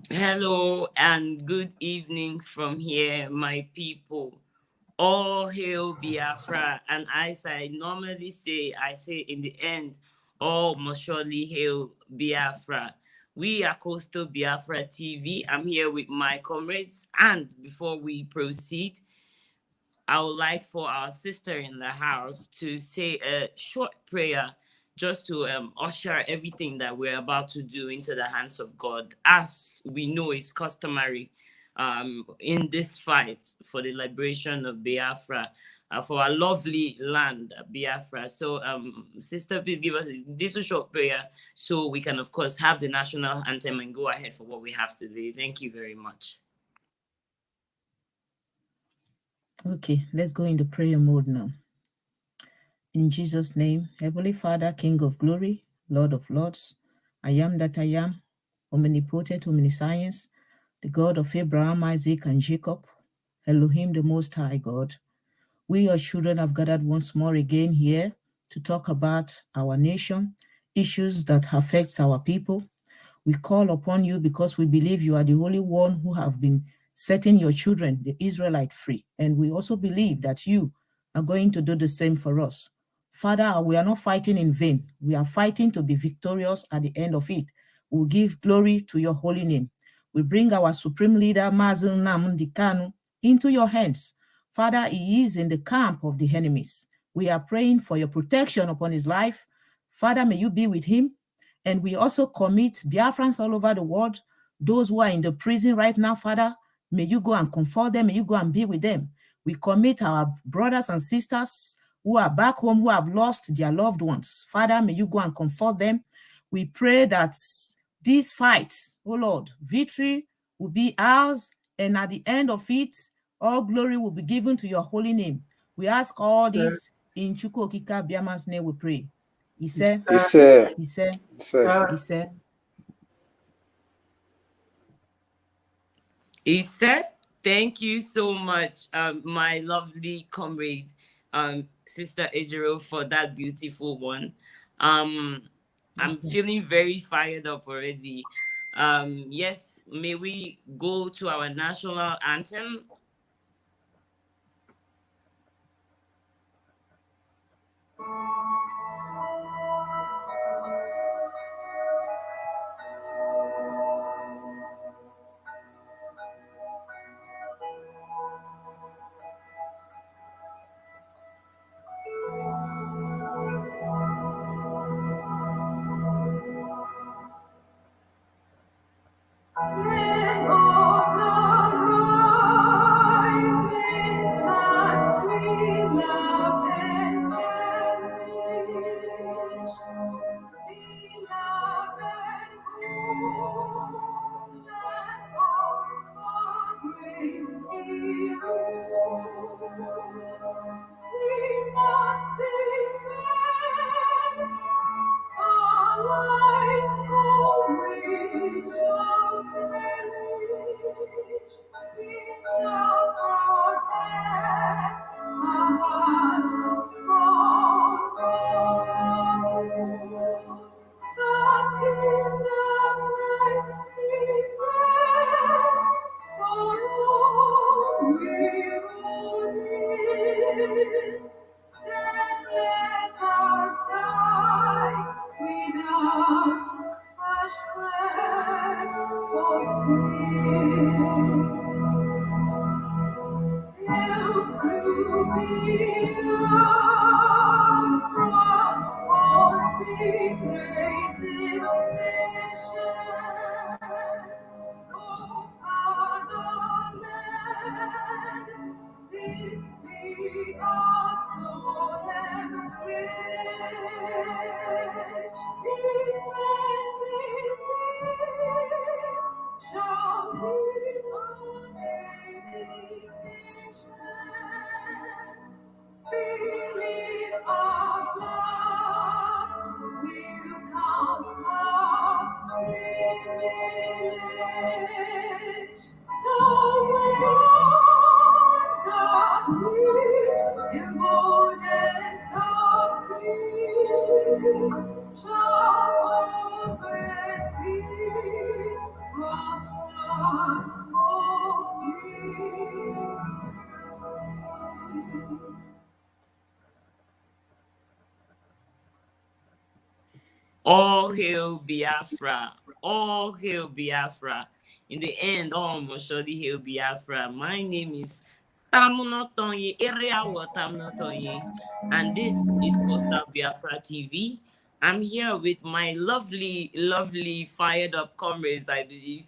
Hello and good evening from here, my people. All hail Biafra. And as I normally say, I say in the end, all must surely hail Biafra. We are Coastal Biafra TV. I'm here with my comrades. And before we proceed, I would like for our sister in the house to say a short prayer just to usher everything that we're about to do into the hands of God, as we know is customary in this fight for the liberation of Biafra, for our lovely land, Biafra. So, sister, please give us this short prayer so we can, of course, have the national anthem and go ahead for what we have today. Thank you very much. Okay, let's go into prayer mode now. In Jesus' name, Heavenly Father, King of glory, Lord of lords, I am that I am, omnipotent, omniscience, the God of Abraham, Isaac, and Jacob, Elohim, the Most High God. We, your children, have gathered once more again here to talk about our nation, issues that affects our people. We call upon you because we believe you are the only one who have been setting your children, the Israelite, free. And we also believe that you are going to do the same for us. Father, we are not fighting in vain. We are fighting to be victorious at the end of it. We'll give glory to your holy name. We bring our supreme leader, Mazen Nnamdi Kanu, into your hands. Father, he is in the camp of the enemies. We are praying for your protection upon his life. Father, may you be with him. And we also commit Biafrans all over the world, those who are in the prison right now, Father, may you go and comfort them, may you go and be with them. We commit our brothers and sisters who are back home, who have lost their loved ones. Father, may you go and comfort them. We pray that this fight, oh Lord, victory will be ours, and at the end of it, all glory will be given to your holy name. We ask all this in Chukwu Okike Abiama's name, we pray. He said, thank you so much, my lovely comrade, Sister Ejiro, for that beautiful one. I'm feeling very fired up already. Yes, may we go to our national anthem? All hail Biafra. All hail Biafra. In the end, all must surely hail Biafra. My name is Tamunotonye, Ereawa Tamunotonye, and this is Coastal Biafra TV. I'm here with my lovely, lovely, fired up comrades, I believe,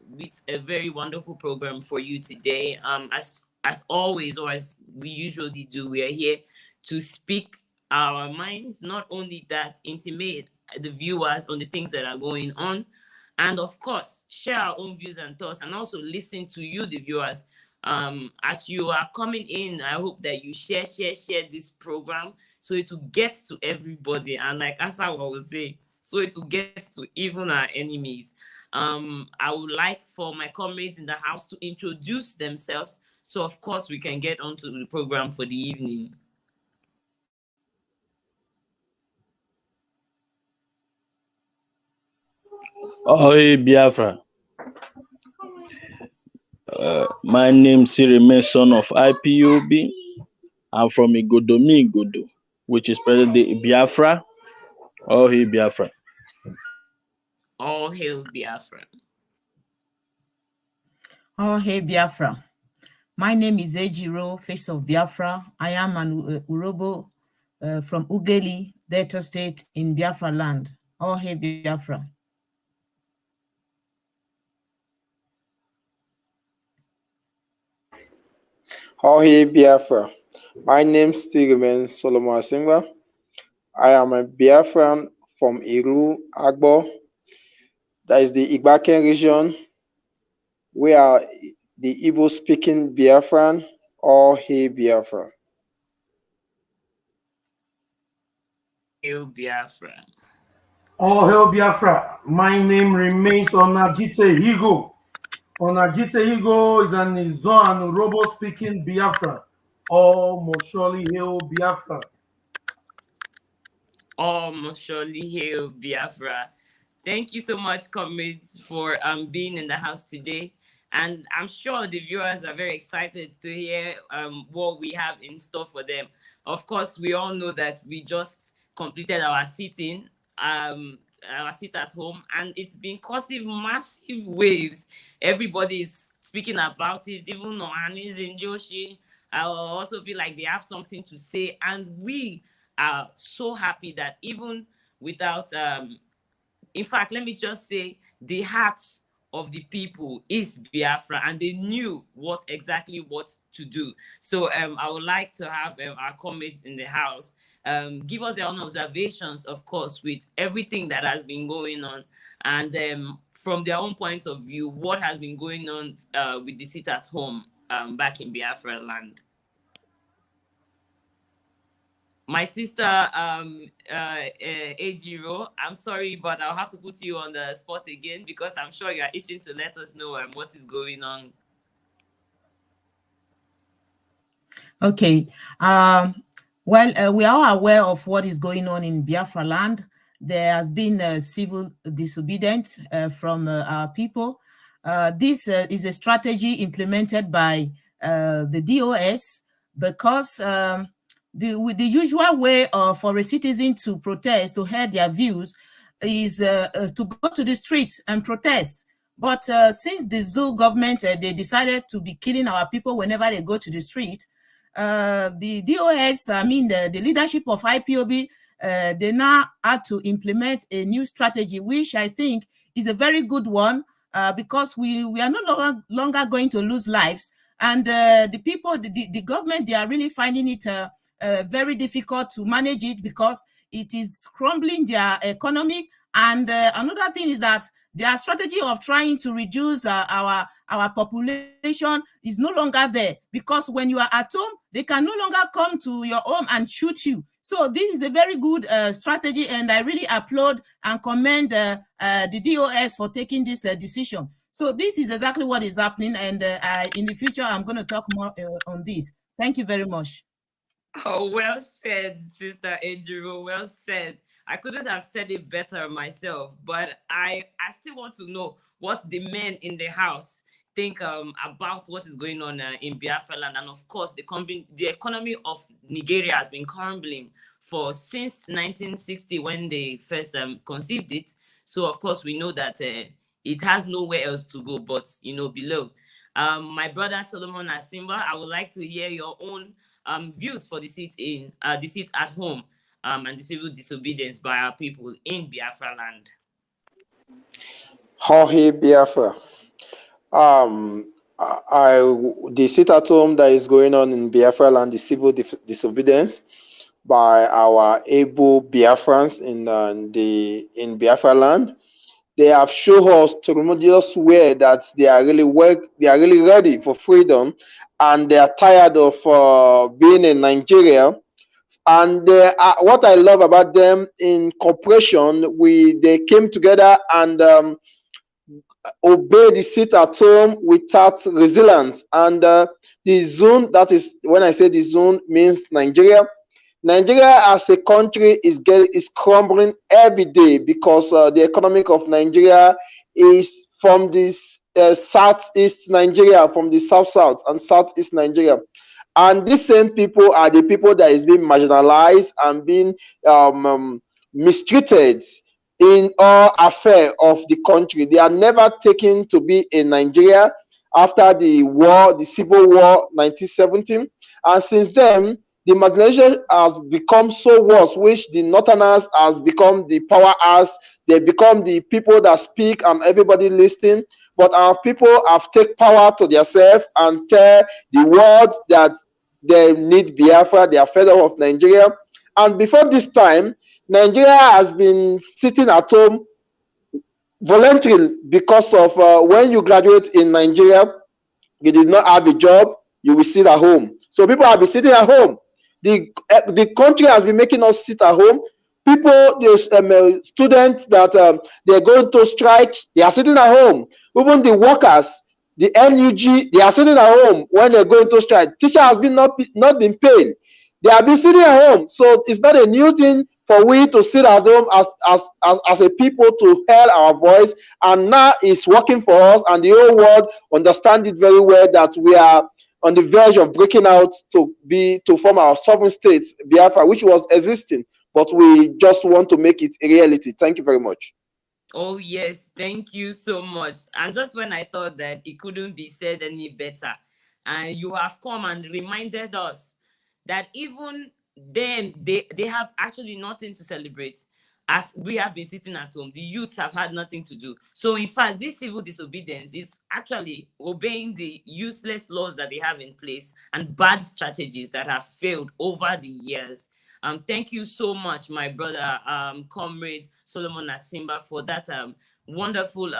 with a very wonderful program for you today. As always, or as we usually do, we are here to speak our minds, not only that, intimate the viewers on the things that are going on, and of course, share our own views and thoughts, and also listen to you, the viewers. As you are coming in, I hope that you share this program so it will get to everybody. And like Asa will say, so it will get to even our enemies. I would like for my comrades in the house to introduce themselves. So of course we can get onto the program for the evening. Hey Biafra. My name is Sirime, son of IPOB. I'm from Igodomi Igodo, which is present-day Biafra. Hey Biafra. All hail Biafra. Oh, hey, Biafra. My name is Ejiro, Face of Biafra. I am an Urobo from Ugeli, Delta State in Biafra land. Oh, hey, Biafra. Oh, hey, Biafra. My name still remains Solomon Asingwa. I am a Biafran from Iru, Agbo. That is the Igbaken region. We are the Igbo-speaking Biafran. Oh, hey, Biafra. Hail Biafra. All hail Biafra. My name remains Onajite Higo. Onajite Higo is an Izon and Urobo speaking Biafra. All must surely hail Biafra. All must surely hail Biafra. Thank you so much, comrades, for being in the house today. And I'm sure the viewers are very excited to hear what we have in store for them. Of course, we all know that we just completed our sitting, our sit at home, and it's been causing massive waves. Everybody is speaking about it, even Nohanis and Joshi. I also feel like they have something to say, and we are so happy that even without in fact, let me just say the heart of the people is Biafra, and they knew what to do. So I would like to have our comrades in the house give us their own observations, of course, with everything that has been going on, and from their own points of view, what has been going on with the sit at home back in Biafra land. My sister, Ejiro, I'm sorry, but I'll have to put you on the spot again because I'm sure you are itching to let us know what is going on. Okay. Well, we are aware of what is going on in Biafra land. There has been civil disobedience from our people. This is a strategy implemented by the DOS because the usual way for a citizen to protest, to hear their views, is to go to the streets and protest. But since the Zoo government, they decided to be killing our people whenever they go to the street, the DOS, I mean the leadership of IPOB, they now had to implement a new strategy, which I think is a very good one, because we are no longer going to lose lives. And the people, the government, they are really finding it very difficult to manage it because it is crumbling their economy. And another thing is that their strategy of trying to reduce our population is no longer there, because when you are at home, they can no longer come to your home and shoot you. So this is a very good strategy, and I really applaud and commend the DOS for taking this decision. So this is exactly what is happening, and in the future, I'm going to talk more on this. Thank you very much. Oh, well said, Sister Ejiro. Well said. I couldn't have said it better myself, but I still want to know what the men in the house think about what is going on in Biafra land, and of course the economy of Nigeria has been crumbling for since 1960 when they first conceived it. So of course we know that it has nowhere else to go but below. My brother Solomon Asimba, I would like to hear your own views for the seat at home and the civil disobedience by our people in Biafra land. Jorge Biafra. The sit at home that is going on in Biafra land, the civil disobedience by our able Biafrans in Biafra land. They have shown us tremendous way that they are really ready for freedom, and they are tired of being in Nigeria. And what I love about them in cooperation, they came together and obey the sit at home without resilience. And the zone, that is when I say the zone, means Nigeria. Nigeria as a country is crumbling every day because the economic of Nigeria is from this southeast Nigeria, from the south and southeast Nigeria. And these same people are the people that is being marginalized and being mistreated in all affair of the country. They are never taken to be in Nigeria after the war, the civil war, 1917. And since then, the marginalization has become so worse, which the Northerners has become the powerhouse. They become the people that speak and everybody listening. But our people have taken power to themselves and tell the world that they need Biafra, they are fed up of Nigeria. And before this time, Nigeria has been sitting at home voluntarily because of when you graduate in Nigeria, you did not have a job, you will sit at home. So people have been sitting at home. The country has been making us sit at home. People, the students that they're going to strike, they are sitting at home. Even the workers, the NUG, they are sitting at home when they're going to strike. Teacher has been not been paid. They have been sitting at home. So it's not a new thing for we to sit at home as a people to hear our voice. And now it's working for us, and the whole world understand it very well that we are on the verge of breaking out to form our sovereign state, Biafra, which was existing, but we just want to make it a reality. Thank you very much. Oh yes, thank you so much. And just when I thought that it couldn't be said any better, and you have come and reminded us that even then they have actually nothing to celebrate. As we have been sitting at home, the youths have had nothing to do. So in fact, this civil disobedience is actually obeying the useless laws that they have in place and bad strategies that have failed over the years. Thank you so much, my brother, comrade Solomon Asimba, for that wonderful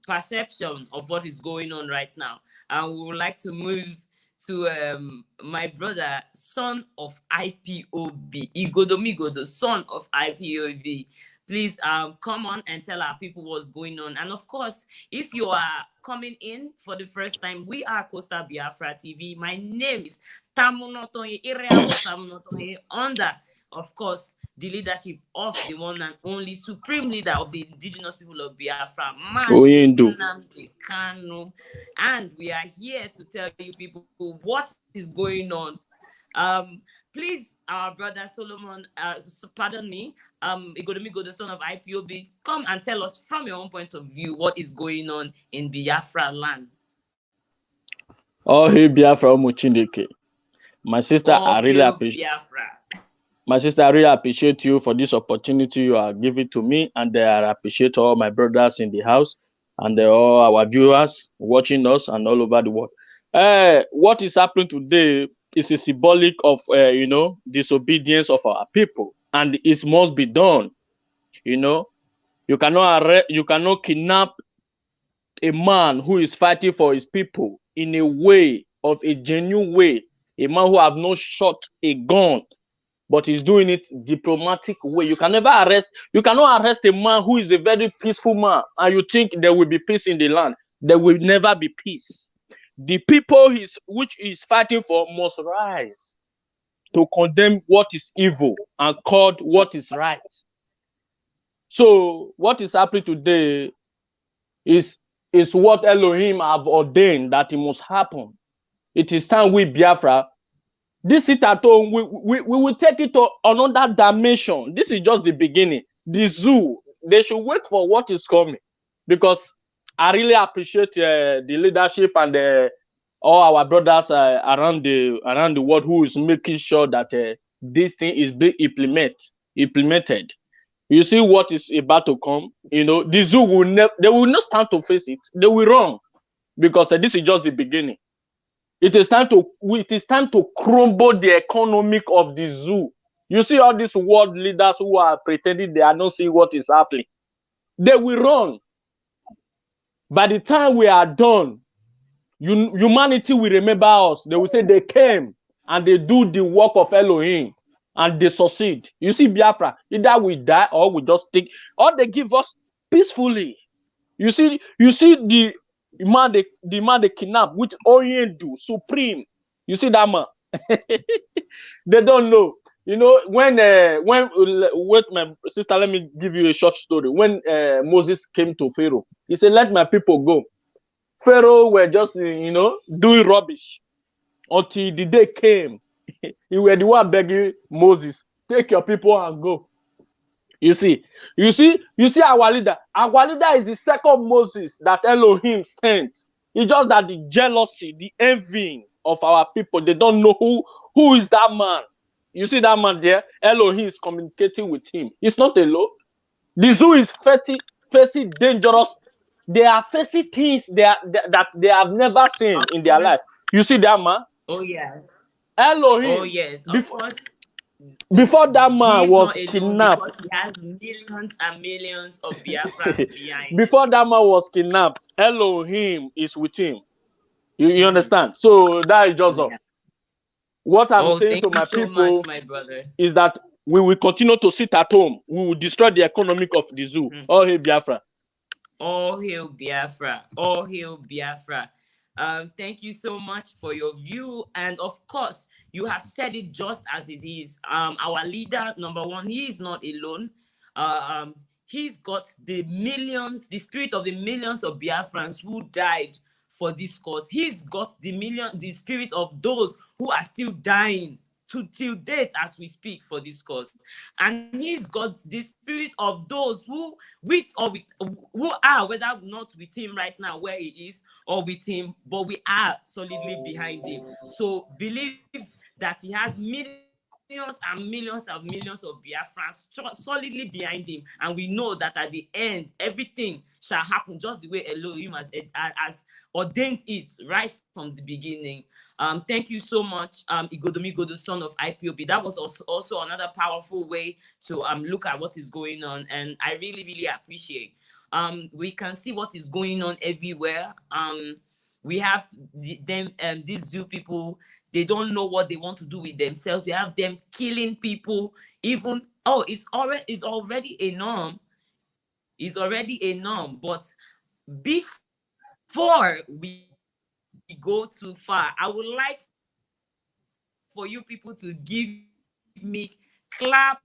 perception of what is going on right now. And we would like to move to my brother, son of IPOB, Igodomigodo, son of IPOB. Please come on and tell our people what's going on. And of course, if you are coming in for the first time, we are Costa Biafra TV. My name is Tamunotoye Tamunotoye, under, of course, the leadership of the one and only supreme leader of the indigenous people of Biafra, Mazi Nnamdi Kanu. And we are here to tell you people what is going on. Please, our brother Solomon, pardon me, Igodomigo, the son of IPOB, come and tell us from your own point of view what is going on in Biafra land. Oh, hey, Biafra Muchindeke. My sister, I really appreciate Biafra. My sister, I really appreciate you for this opportunity you are giving to me, and I appreciate all my brothers in the house and all our viewers watching us and all over the world. What is happening today is a symbolic of disobedience of our people, and it must be done. You cannot kidnap a man who is fighting for his people in a way of a genuine way. A man who have not shot a gun, but he's doing it diplomatic way. You cannot arrest a man who is a very peaceful man, and you think there will be peace in the land. There will never be peace. the people which is fighting for must rise to condemn what is evil and call what is right. So what is happening today is what Elohim have ordained that it must happen. It is time we Biafra. This it at home, we will take it to another dimension. This is just the beginning. The zoo, they should wait for what is coming, because I really appreciate the leadership and all our brothers around the world who is making sure that this thing is being implemented. You see what is about to come. You know, the zoo they will not stand to face it. They will run, because this is just the beginning. It is time to crumble the economic of the zoo. You see all these world leaders who are pretending they are not seeing what is happening. They will run. By the time we are done, humanity will remember us. They will say they came and they do the work of Elohim and they succeed. You see, Biafra, either we die or we just take, or they give us peacefully. You see the man they kidnap, which Oriental Supreme. You see that man? They don't know. You know, when wait, my sister, let me give you a short story. When Moses came to Pharaoh, he said, "Let my people go." Pharaoh were just doing rubbish until the day came. He were the one begging Moses, "Take your people and go." You see our leader. Our leader is the second Moses that Elohim sent. It's just that the jealousy, the envying of our people, they don't know who is that man. You see that man there? Elohim is communicating with him. It's not alone. The zoo is facing dangerous. They are facing things that they have never seen in their life. You see that man? Oh yes. Elohim. Oh yes. Of course. Before that man was kidnapped, because he has millions and millions of Biafrans behind. Before that man was kidnapped, Elohim is with him. You understand? So that is just all. What I'm saying to my people much, my brother, is that we will continue to sit at home. We will destroy the economic of the zoo. All hail Biafra. All hail Biafra. All hail Biafra. Thank you so much for your view. And of course, you have said it just as it is. Our leader, number one, he is not alone. He's got the spirit of the millions of Biafrans who died for this cause. He's got the spirits of those who are still dying till date as we speak for this cause. And he's got the spirit of those who are, whether not with him right now where he is or with him, but we are solidly behind him. So believe that he has millions and millions and millions of Biafrans solidly behind him, and we know that at the end everything shall happen just the way Elohim has ordained it right from the beginning. Thank you so much, Igodomi, the son of IPOB. That was also another powerful way to look at what is going on, and I really, really appreciate. We can see what is going on everywhere. We have these zoo people. They don't know what they want to do with themselves. We have them killing people. Even it's already a norm. It's already a norm. But before we go too far, I would like for you people to give me clap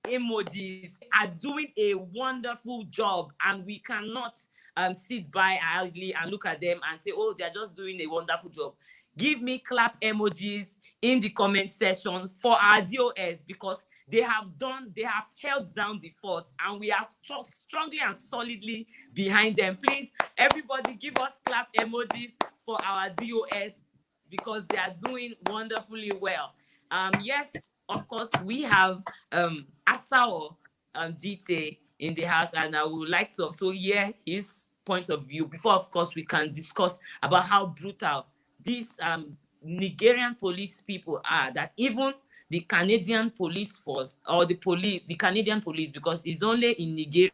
emojis. Are doing a wonderful job, and we cannot sit by idly and look at them and say, "Oh, they're just doing a wonderful job." Give me clap emojis in the comment section for our DOS, because they have held down the fort, and we are strongly and solidly behind them. Please, everybody, give us clap emojis for our DOS, because they are doing wonderfully well. Yes, of course, we have Asao GT in the house, and I would like to also hear his point of view before, of course, we can discuss about how brutal these Nigerian police people are, that even the Canadian police force, or the Canadian police, because it's only in Nigeria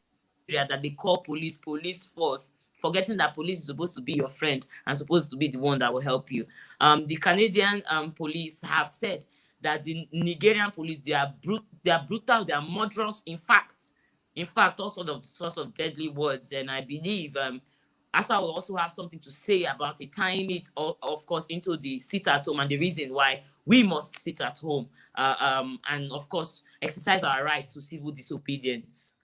that they call police force, forgetting that police is supposed to be your friend and supposed to be the one that will help you. The Canadian police have said that the Nigerian police, they are brutal, they are murderous. In fact, all sorts of deadly words. And I believe Asa will also have something to say about it, tying it, of course, into the sit at home and the reason why we must sit at home, and of course, exercise our right to civil disobedience.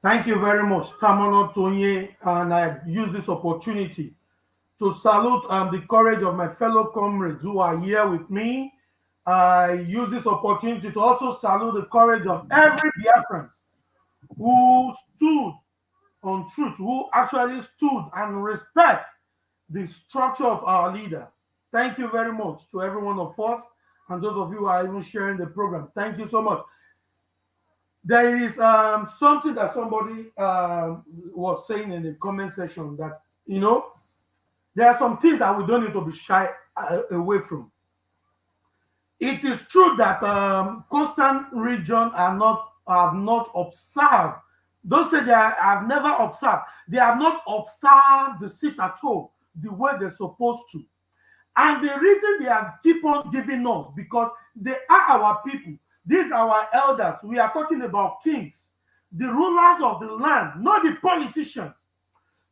Thank you very much, Tamono Tonye, and I use this opportunity to salute the courage of my fellow comrades who are here with me. I use this opportunity to also salute the courage of every Biafran who stood on truth, who actually stood and respect the structure of our leader. Thank you very much to every one of us and those of you who are even sharing the program. Thank you so much. There is something that somebody was saying in the comment section that, there are some things that we don't need to be shy away from. It is true that coastal region have not observed. Don't say have never observed. They have not observed the sit at home the way they're supposed to. And the reason they have keep on giving us, because they are our people. These are our elders. We are talking about kings, the rulers of the land, not the politicians.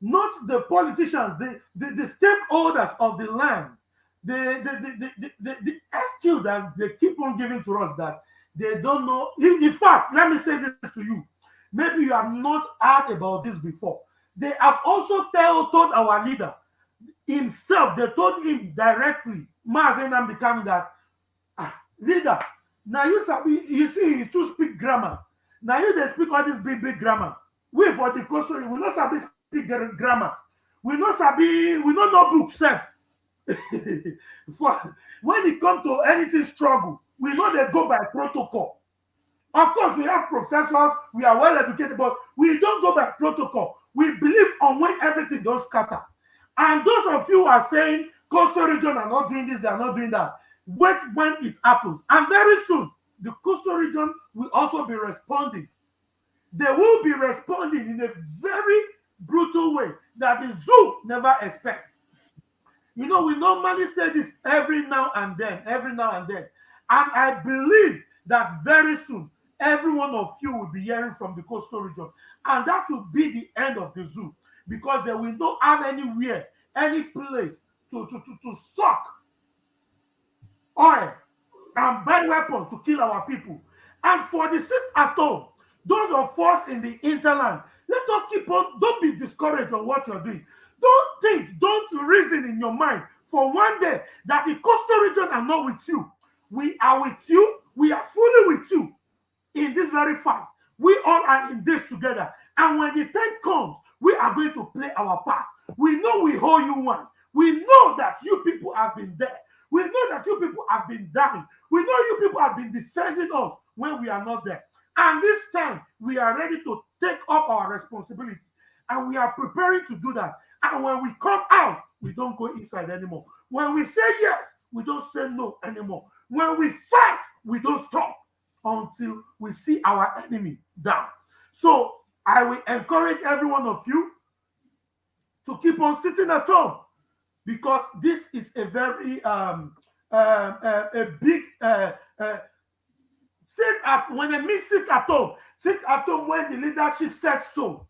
Not the politicians, the stakeholders of the land. The excuse that they keep on giving to us that they don't know. In fact, let me say this to you. Maybe you have not heard about this before. They have also told our leader himself, they told him directly, Mazenam become that, leader, now you see, you too speak grammar. Now you they speak all this big grammar. We for the coastal, we not sabi speak grammar. We not know book self. For when it comes to anything struggle, we know they go by protocol. Of course, we have professors, we are well educated, but we don't go by protocol. We believe on when everything does scatter. And those of you who are saying coastal region are not doing this, they are not doing that. Wait when it happens. And very soon, the coastal region will also be responding. They will be responding in a very brutal way that the zoo never expects. We normally say this every now and then. And I believe that very soon, every one of you will be hearing from the coastal region. And that will be the end of the zoo, because they will not have anywhere, any place to suck oil and buy weapons to kill our people. And for the sit at home, those of us in the interland, let us keep on, don't be discouraged on what you're doing. Don't reason in your mind for one day that the coastal region are not with you. We are with you. We are fully with you in this very fight. We all are in this together. And when the time comes, we are going to play our part. We know we hold you one. We know that you people have been there. We know that you people have been dying. We know you people have been defending us when we are not there. And this time, we are ready to take up our responsibility. And we are preparing to do that. And when we come out, we don't go inside anymore. When we say yes, we don't say no anymore. When we fight, we don't stop until we see our enemy down. So I will encourage every one of you to keep on sitting at home, because this is a very a big sit at, when I mean sit at home when the leadership said so.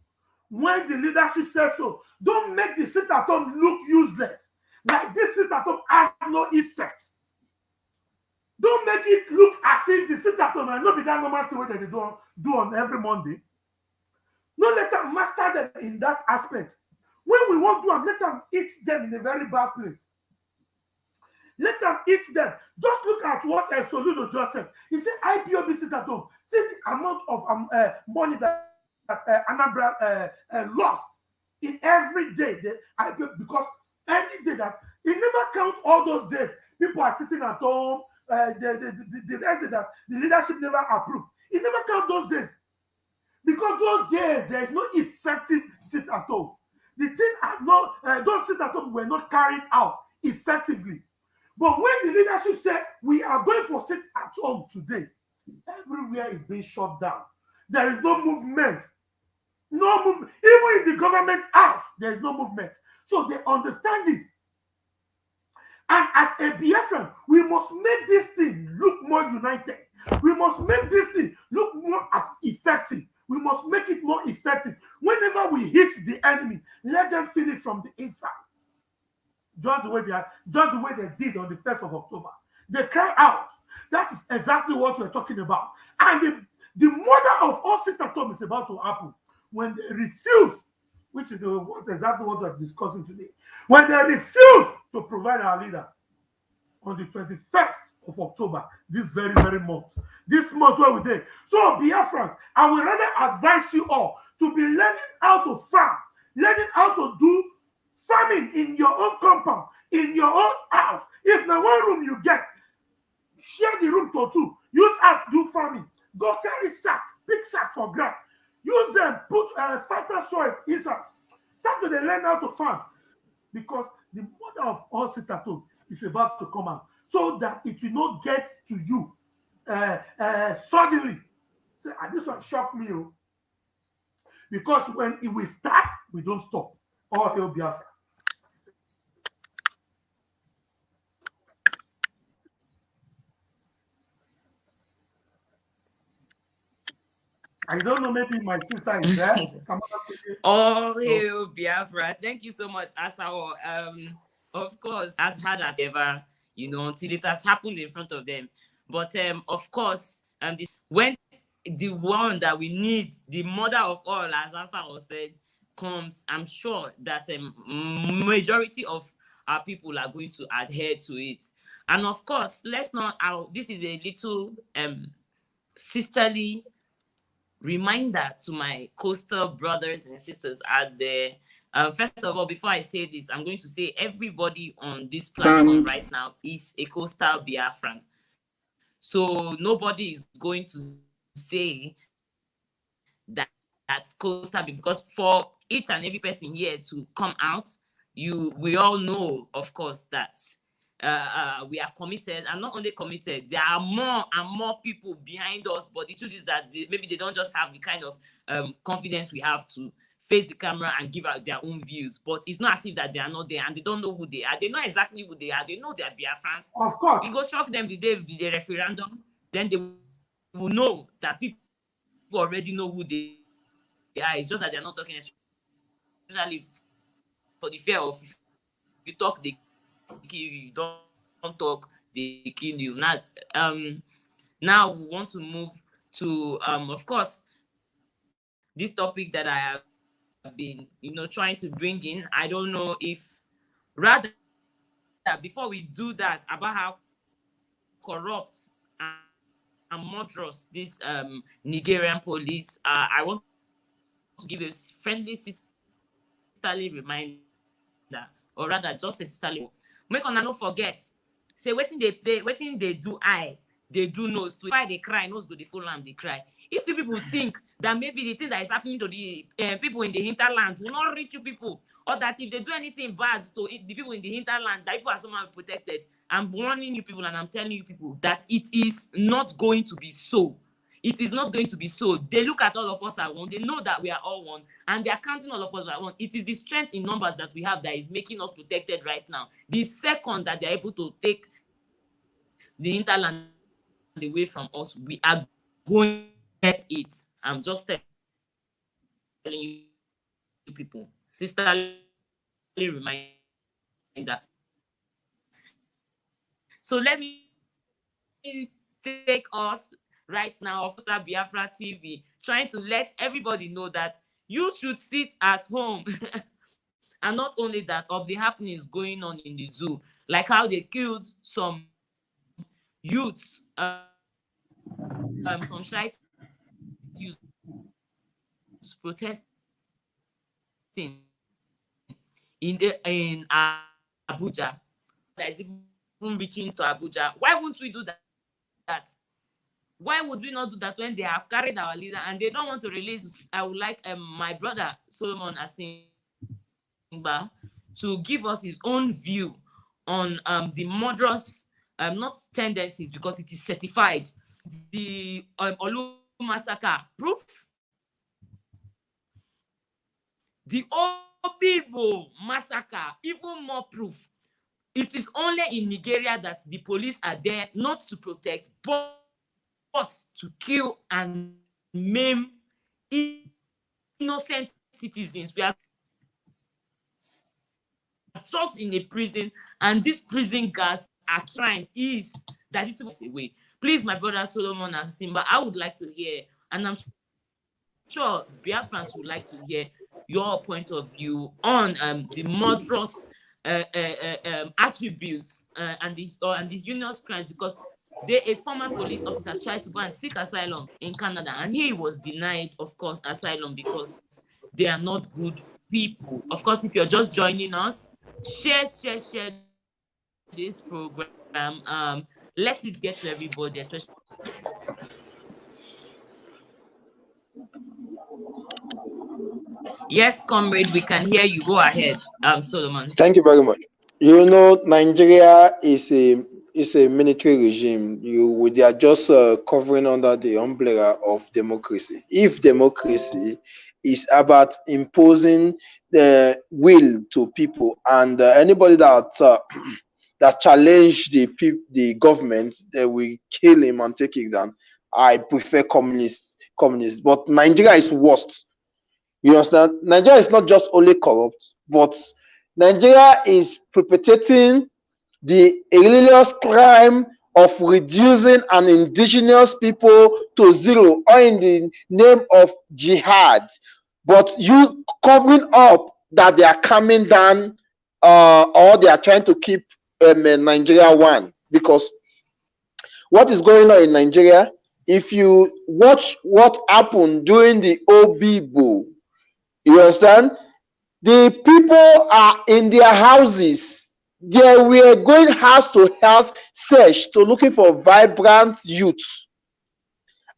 When the leadership said so, don't make the sit at home look useless. Like this sit at home has no effect. Don't make it look as if the sit at home and not be that normal thing that they do on every Monday. No, let them master them in that aspect. When we want to, let them eat them in a very bad place. Let them eat them. Just look at what Soludo just said. He said IPOB sit at home. See the amount of money that Anambra lost in every day. Because any day that he never counts all those days. People are sitting at home. The rest that the leadership never approved. He never count those days. Because those days there is no effective sit at home. The thing are not those sit at home were not carried out effectively. But when the leadership said we are going for sit at home today, everywhere is being shut down. There is no movement. No movement. Even in the government house, there is no movement. So they understand this. And as a Biafran, we must make this thing look more united. We must make this thing look more effective. We must make it more effective. Whenever we hit the enemy, let them feel it from the inside. Just the way they did on the 1st of October. They cry out. That is exactly what we're talking about. And the murder of all sit at home is about to happen when they refuse, which is exactly what we're discussing today. When they refuse to provide our leader on the 21st of October, this very, very month. This month where we did. So, Biafrans, I will rather advise you all to be learning how to farm, learning how to do farming in your own compound, in your own house. If na one room you get, share the room to two. Use app do farming. Go carry sack, big sack for ground. Use them, put fertile soil inside. Start to learn how to farm. Because the mother of all sit at home is about to come out. So that it will not get to you suddenly. Say, this one shocked me. Because when it will start, we don't stop. All hail Biafra. I don't know, maybe my sister is there. All hail Biafra. Thank you so much, Asao. Of course, as hard as ever, until it has happened in front of them. But of course, when the one that we need, the mother of all, as Asao said, comes, I'm sure that majority of our people are going to adhere to it. And of course, let's not out. This is a little sisterly reminder to my coastal brothers and sisters out there. First of all, before I say this, I'm going to say everybody on this platform right now is a coastal Biafran. So nobody is going to say that's coastal, because for each and every person here to come out, we all know, of course, that we are committed, and not only committed, there are more and more people behind us. But the truth is that maybe they don't just have the kind of confidence we have to face the camera and give out their own views. But it's not as if that they are not there and they don't know who they are. They know exactly who they are. They know they are Biafrans. Of course. You go shock them the day of the referendum, then they will know that people already know who they are. It's just that they're not talking, especially for the fear of, if you talk, they kill you. Don't talk, they kill you. Now we want to move to of course, this topic that I have been trying to bring in. I don't know if, rather, before we do that, about how corrupt and murderous this Nigerian police, I want to give a friendly sisterly reminder, or rather just a sisterly. Make una no forget, say wetin they play, wetin they do eye, they do nose. To why they cry, nose go dey follow am dey cry. If you people think that maybe the thing that is happening to the people in the hinterland will not reach you people, or that if they do anything bad to the people in the hinterland, that people are somehow protected, I'm warning you people and I'm telling you people that it is not going to be so. It is not going to be so. They look at all of us as one. They know that we are all one, and they are counting all of us as one. It is the strength in numbers that we have that is making us protected right now. The second that they're able to take the hinterland away from us, we are going to get it. I'm just telling you people, sisterly reminder. So let me take us right now of Biafra TV, trying to let everybody know that you should sit at home. And not only that, of the happenings going on in the zoo, like how they killed some youths, some shy youths protesting in Abuja. That is even reaching to Abuja. Why won't we do that? Why would we not do that when they have carried our leader and they don't want to release? I would like my brother Solomon Asimba to give us his own view on the murderous, not tendencies, because it is certified, the Olu massacre proof, the Obibo massacre even more proof. It is only in Nigeria that the police are there not to protect, but to kill and maim innocent citizens. We are just in a prison, and these prison guards are crime is that this was away. Please, my brother Solomon and Simba, I would like to hear, and I'm sure Biafrans would like to hear your point of view on the murderous attributes and the heinous crimes, because a former police officer tried to go and seek asylum in Canada, and he was denied, of course, asylum because they are not good people. Of course, if you're just joining us, share this program. Let it get to everybody, especially. Yes, comrade, we can hear you. Go ahead, Solomon. Thank you very much. You know, Nigeria is a military regime. They are just covering under the umbrella of democracy. If democracy is about imposing the will to people, and anybody that that challenge the government, they will kill him and take it down. I prefer communists. But Nigeria is worst. You understand? Nigeria is not just only corrupt, but Nigeria is perpetrating the heinous crime of reducing an indigenous people to zero, or in the name of jihad. But you covering up that they are coming down, or they are trying to keep Nigeria one. Because what is going on in Nigeria, if you watch what happened during the Obibo, you understand? The people are in their houses. They were going house to house search to looking for vibrant youth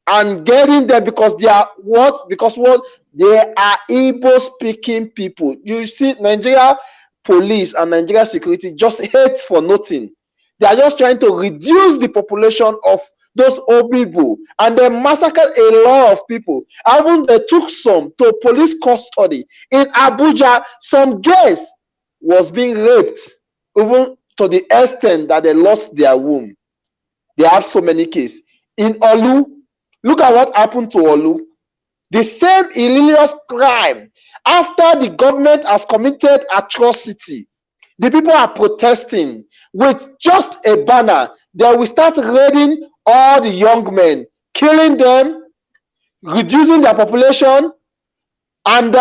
and getting them because they are what? Because what? They are Igbo speaking people. You see, Nigeria police and Nigeria security just hate for nothing. They are just trying to reduce the population of those Obibo, and they massacred a lot of people. Even they took some to police custody in Abuja. Some girls was being raped, even to the extent that they lost their womb. They have so many cases. In Olu, look at what happened to Olu. The same heinous crime. After the government has committed atrocity, the people are protesting with just a banner. They will start raiding all the young men, killing them, reducing their population, and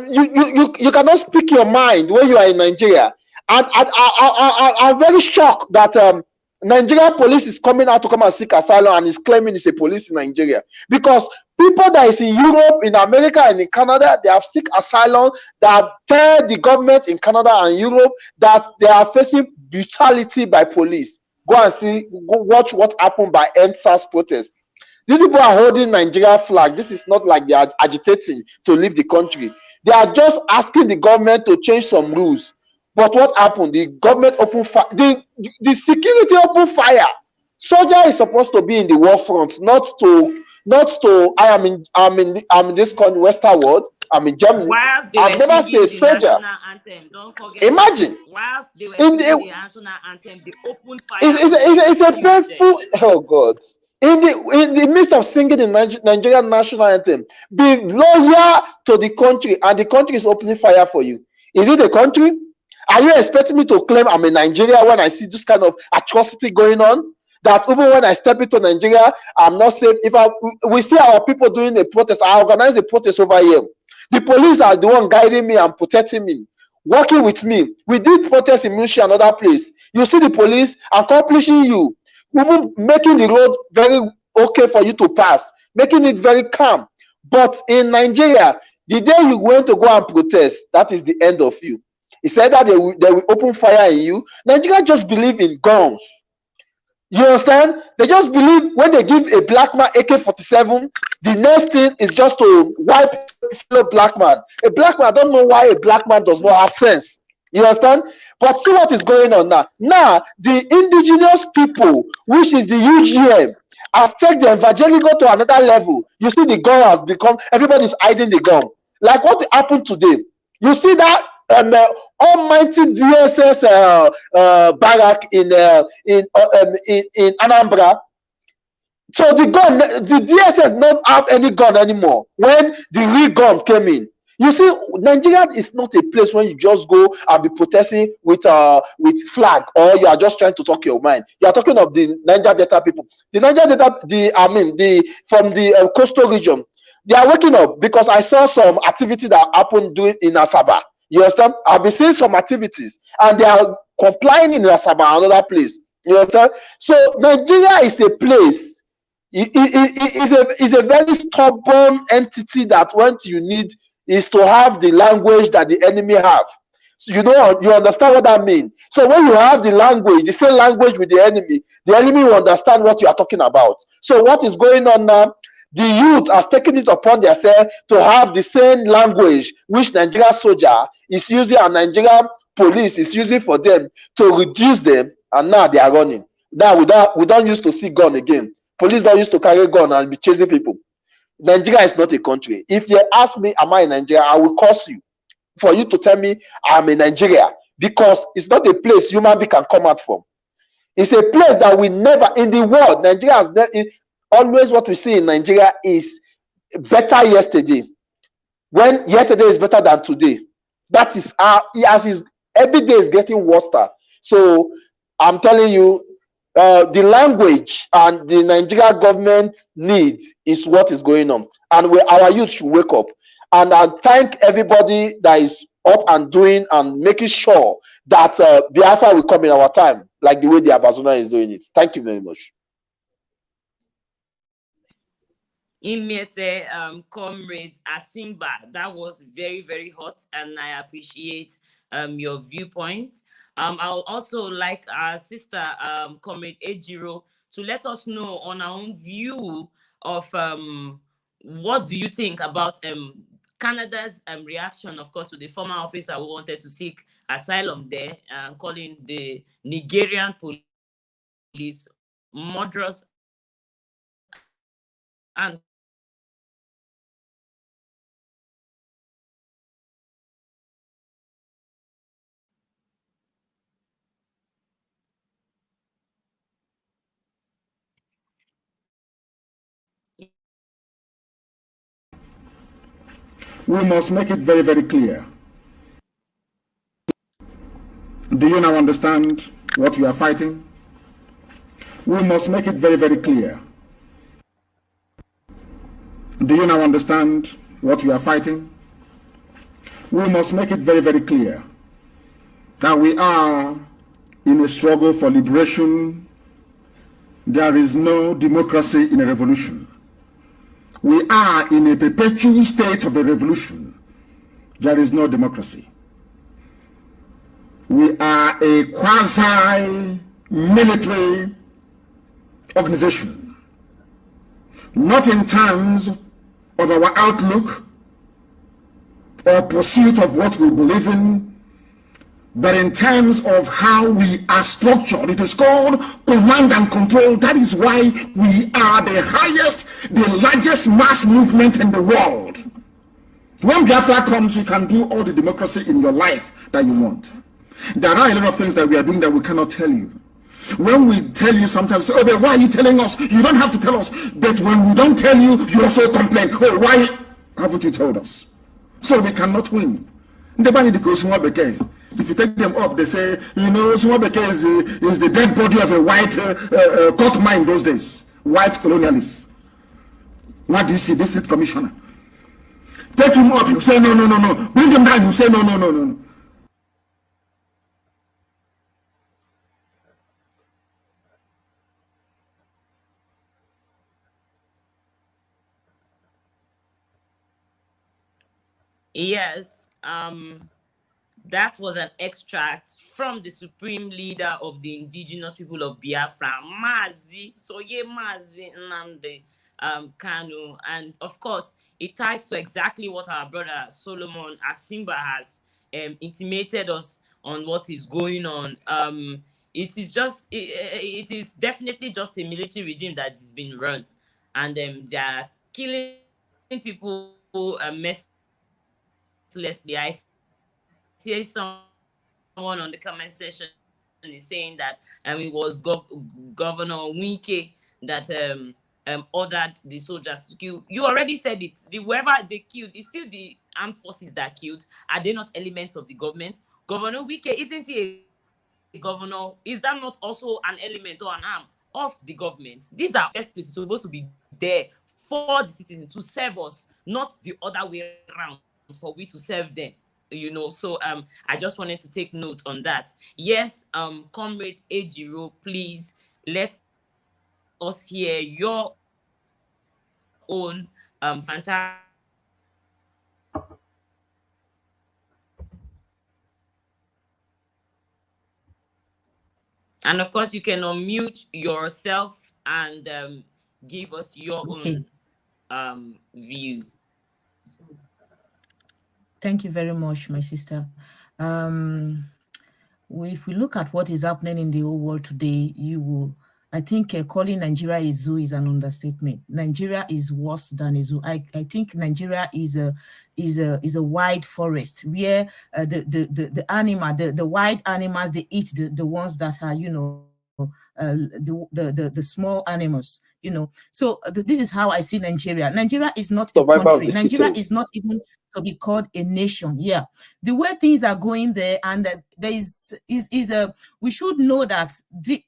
you cannot speak your mind when you are in Nigeria. And I'm very shocked that Nigeria police is coming out to come and seek asylum and is claiming it's a police in Nigeria, because people that is in Europe, in America, and in Canada, they have seek asylum, that tell the government in Canada and Europe that they are facing brutality by police. Go and see, go watch what happened by EndSARS protest. These people are holding Nigeria flag. This is not like they are agitating to leave the country. They are just asking the government to change some rules. But what happened? The government opened fire. The security opened fire. Soldier is supposed to be in the war front, not to. I'm in this country, Western world. I'm in Germany. I've never seen a soldier. Anthem. Don't forget. Imagine. Whilst they were singing the national anthem, they opened fire. It's a painful. Oh God. In the midst of singing the Nigerian national anthem, be loyal to the country, and the country is opening fire for you. Is it the country? Are you expecting me to claim I'm in Nigeria when I see this kind of atrocity going on? That even when I step into Nigeria, I'm not safe. We see our people doing a protest, I organize a protest over here. The police are the one guiding me and protecting me, working with me. We did protest in Munshi, another place. You see the police accomplishing you, even making the road very okay for you to pass, making it very calm. But in Nigeria, the day you went to go and protest, that is the end of you. He said that they will open fire in you. Nigeria just believe in guns. You understand? They just believe when they give a black man AK-47, the next thing is just to wipe a fellow black man. A black man, I don't know why a black man does not have sense. You understand? But see what is going on now. Now, the indigenous people, which is the UGM, have taken the evangelical to another level. You see the gun has become, everybody's hiding the gun. Like what happened today. You see that almighty DSS barrack in Anambra. So the DSS don't have any gun anymore when the real gun came in. You see, Nigeria is not a place where you just go and be protesting with flag, or you are just trying to talk your mind. You are talking of the Niger Delta people. The Niger Delta, the from the coastal region, they are waking up, because I saw some activity that happened doing in Asaba. You understand? I've been seeing some activities, and they are complying in Asaba, another place. You understand? So Nigeria is a place. Is a very stubborn entity that what you need is to have the language that the enemy have. So you understand what that means. So when you have the language, the same language with the enemy will understand what you are talking about. So what is going on now? The youth has taken it upon themselves to have the same language which Nigerian soldier is using and Nigerian police is using for them to reduce them, and now they are running. Now we don't used to see gun again. Police don't used to carry gun and be chasing people. Nigeria is not a country. If you ask me, am I in Nigeria, I will curse you for you to tell me I'm in Nigeria, because it's not a place human being can come out from. It's a place that we never in the world. Nigeria has always what we see in Nigeria is better yesterday. When yesterday is better than today, that is every day is getting worse. So I'm telling you, the language and the Nigeria government need is what is going on, and our youth should wake up. And I thank everybody that is up and doing and making sure that Biafra will come in our time, like the way the Abazona is doing it. Thank you very much. Imiete, comrade Asimba, that was very, very hot, and I appreciate your viewpoint. I'll also like our sister, comrade Ejiro, to let us know on our own view of what do you think about Canada's reaction, of course, to the former officer who wanted to seek asylum there, calling the Nigerian police murderous and We must make it very, very clear. Do you now understand what we are fighting? We must make it very, very clear. Do you now understand what we are fighting? We must make it very, very clear that we are in a struggle for liberation. There is no democracy in a revolution. We are in a perpetual state of a revolution. There is no democracy. We are a quasi-military organization, not in terms of our outlook or pursuit of what we believe in, but in terms of how we are structured. It is called command and control. That is why we are the highest, the largest mass movement in the world. When Biafra comes, you can do all the democracy in your life that you want. There are a lot of things that we are doing that we cannot tell you. When we tell you sometimes, oh, but why are you telling us? You don't have to tell us. But when we don't tell you, you also complain. Oh, why haven't you told us? So we cannot win. If you take them up, they say, you know, Sumabeke is the dead body of a white court mine those days. White colonialists. What do you see? This state commissioner. Take him up, you say, no. Bring him down, you say, no. Yes, that was an extract from the supreme leader of the indigenous people of Biafra, Mazi Nnamdi Kanu. And of course, it ties to exactly what our brother Solomon Asimba has intimated us on what is going on. It is definitely just a military regime that has been run, and they are killing people mercilessly. I see someone on the comment section is saying that it was Governor Wike that ordered the soldiers to kill. You already said it. Whoever they killed is still the armed forces that killed? Are they not elements of the government? Governor Wike, isn't he a governor? Is that not also an element or an arm of the government? These are first places supposed to be there for the citizens to serve us, not the other way around, for we to serve them. So I just wanted to take note on that. Yes, Comrade Ejiro, please let us hear your own fantastic. And of course, you can unmute yourself and give us your own views. Thank you very much, my sister. If we look at what is happening in the whole world today, I think calling Nigeria a zoo is an understatement. Nigeria is worse than a zoo. I think Nigeria is a wild forest where the wild animals, they eat the ones that are the small animals. So this is how I see Nigeria. Nigeria is not a country. Nigeria is not even to be called a nation. Yeah, the way things are going there, and there is we should know that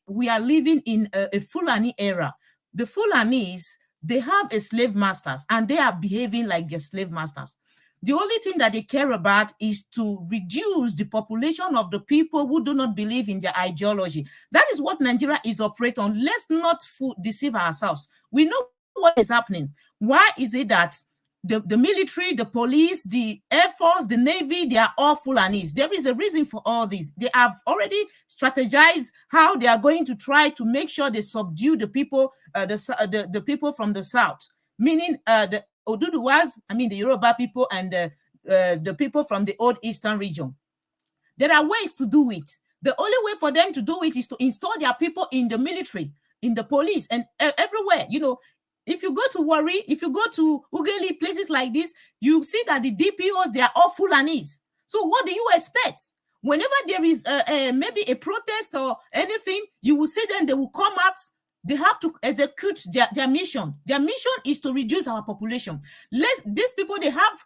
we are living in a Fulani era. The Fulanis, they have a slave masters, and they are behaving like their slave masters. The only thing that they care about is to reduce the population of the people who do not believe in their ideology. That is what Nigeria is operating on. Let's not deceive ourselves. We know what is happening. Why is it that the military, the police, the Air Force, the Navy, they are all Fulanis? There is a reason for all this. They have already strategized how they are going to try to make sure they subdue the people, the people from the south, meaning the Oduduwas, the Yoruba people, and the people from the old eastern region. There are ways to do it. The only way for them to do it is to install their people in the military, in the police, and everywhere. If you go to Warri, if you go to Ugeli, places like this, you see that the DPOs, they are all Fulanis. So what do you expect? Whenever there is maybe a protest or anything, you will see them, they will come out. They have to execute their mission. Their mission is to reduce our population. These people, they have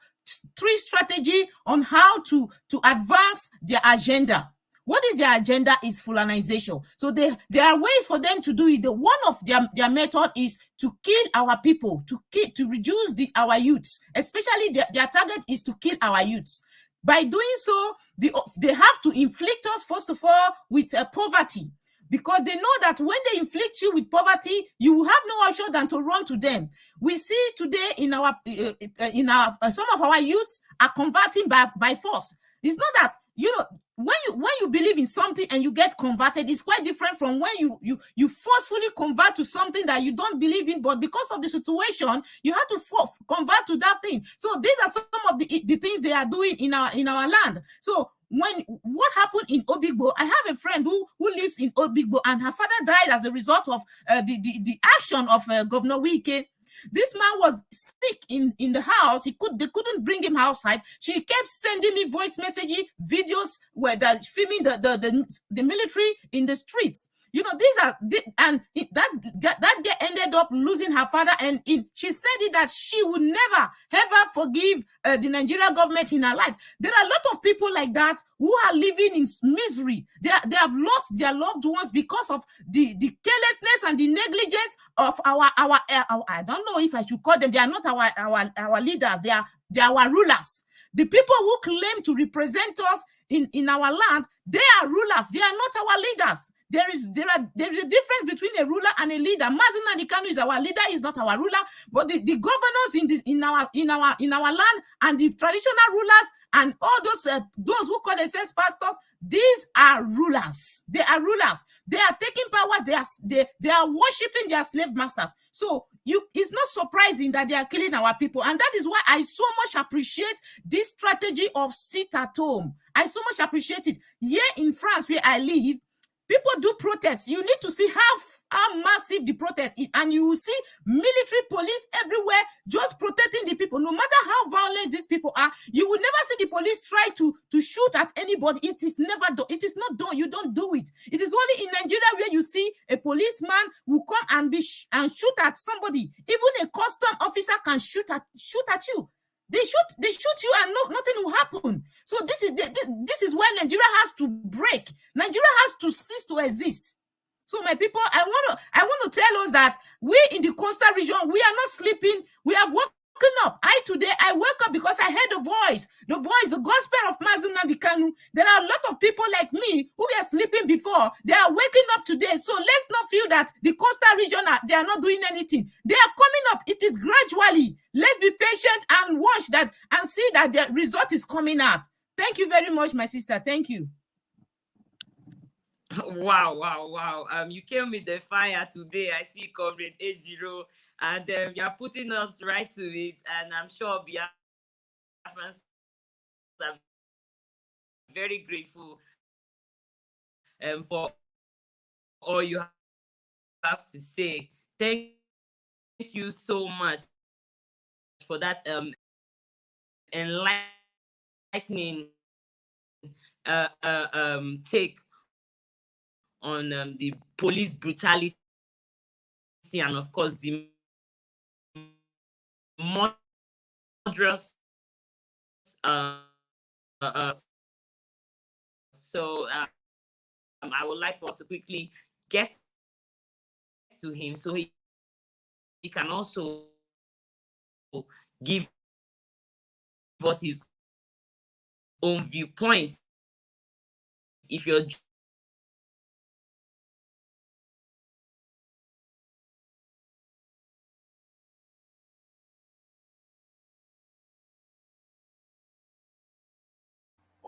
3 strategies on how to advance their agenda. What is their agenda is Fulanization. So there are ways for them to do it. One of their method is to kill our people, to reduce our youths. Especially their target is to kill our youths. By doing so, they have to inflict us, first of all, with poverty. Because they know that when they inflict you with poverty, you will have no option than to run to them. We see today in our some of our youths are converting by force. It's not that when you believe in something and you get converted, it's quite different from when you forcefully convert to something that you don't believe in, but because of the situation, you have to convert to that thing. So these are some of the things they are doing in our land. So what happened in Obigbo, I have a friend who lives in Obigbo, and her father died as a result of the action of Governor Wike. This man was sick in the house. They couldn't bring him outside. She kept sending me voice messages, videos where they're filming the military in the streets. That girl ended up losing her father, and she said that she would never ever forgive the Nigerian government in her life. There are a lot of people like that who are living in misery. They have lost their loved ones because of the carelessness and the negligence of our I don't know if I should call them. They are not our leaders. They are our rulers. The people who claim to represent us in our land, they are rulers. They are not our leaders. There is a difference between a ruler and a leader. Mazi Nnamdi Kanu is our leader, is not our ruler. But the governors in our land, and the traditional rulers, and all those who call themselves pastors, these are rulers. They are rulers. They are taking power. They are worshiping their slave masters. So it's not surprising that they are killing our people. And that is why I so much appreciate this strategy of sit at home. I so much appreciate it. Here in France, where I live, people do protests. You need to see how massive the protest is, and you will see military police everywhere just protecting the people. No matter how violent these people are, you will never see the police try to shoot at anybody. It is never done. It is not done. You don't do it. It is only in Nigeria where you see a policeman will come and shoot at somebody. Even a custom officer can shoot at you. They shoot you and nothing will happen. So this is why Nigeria has to break. Nigeria has to cease to exist. So my people, I want to tell us that we in the coastal region, we are not sleeping. We have woken up. I woke up because I heard the voice, the gospel of Mazi Nnamdi Kanu. There are a lot of people like me who were sleeping before. They are waking up today. So let's not feel that the coastal region, they are not doing anything. They are coming up. It is gradually. Let's be patient and watch that and see that the result is coming out. Thank you very much, my sister. Thank you. Wow. You came with the fire today. I see Comrade Ejiro, and you are putting us right to it. And I'm sure Biafrans are very grateful for all you have to say. Thank you so much for that enlightening take on the police brutality and of course the murderous so I would like for us to quickly get to him so he can also give us his own viewpoint. If you're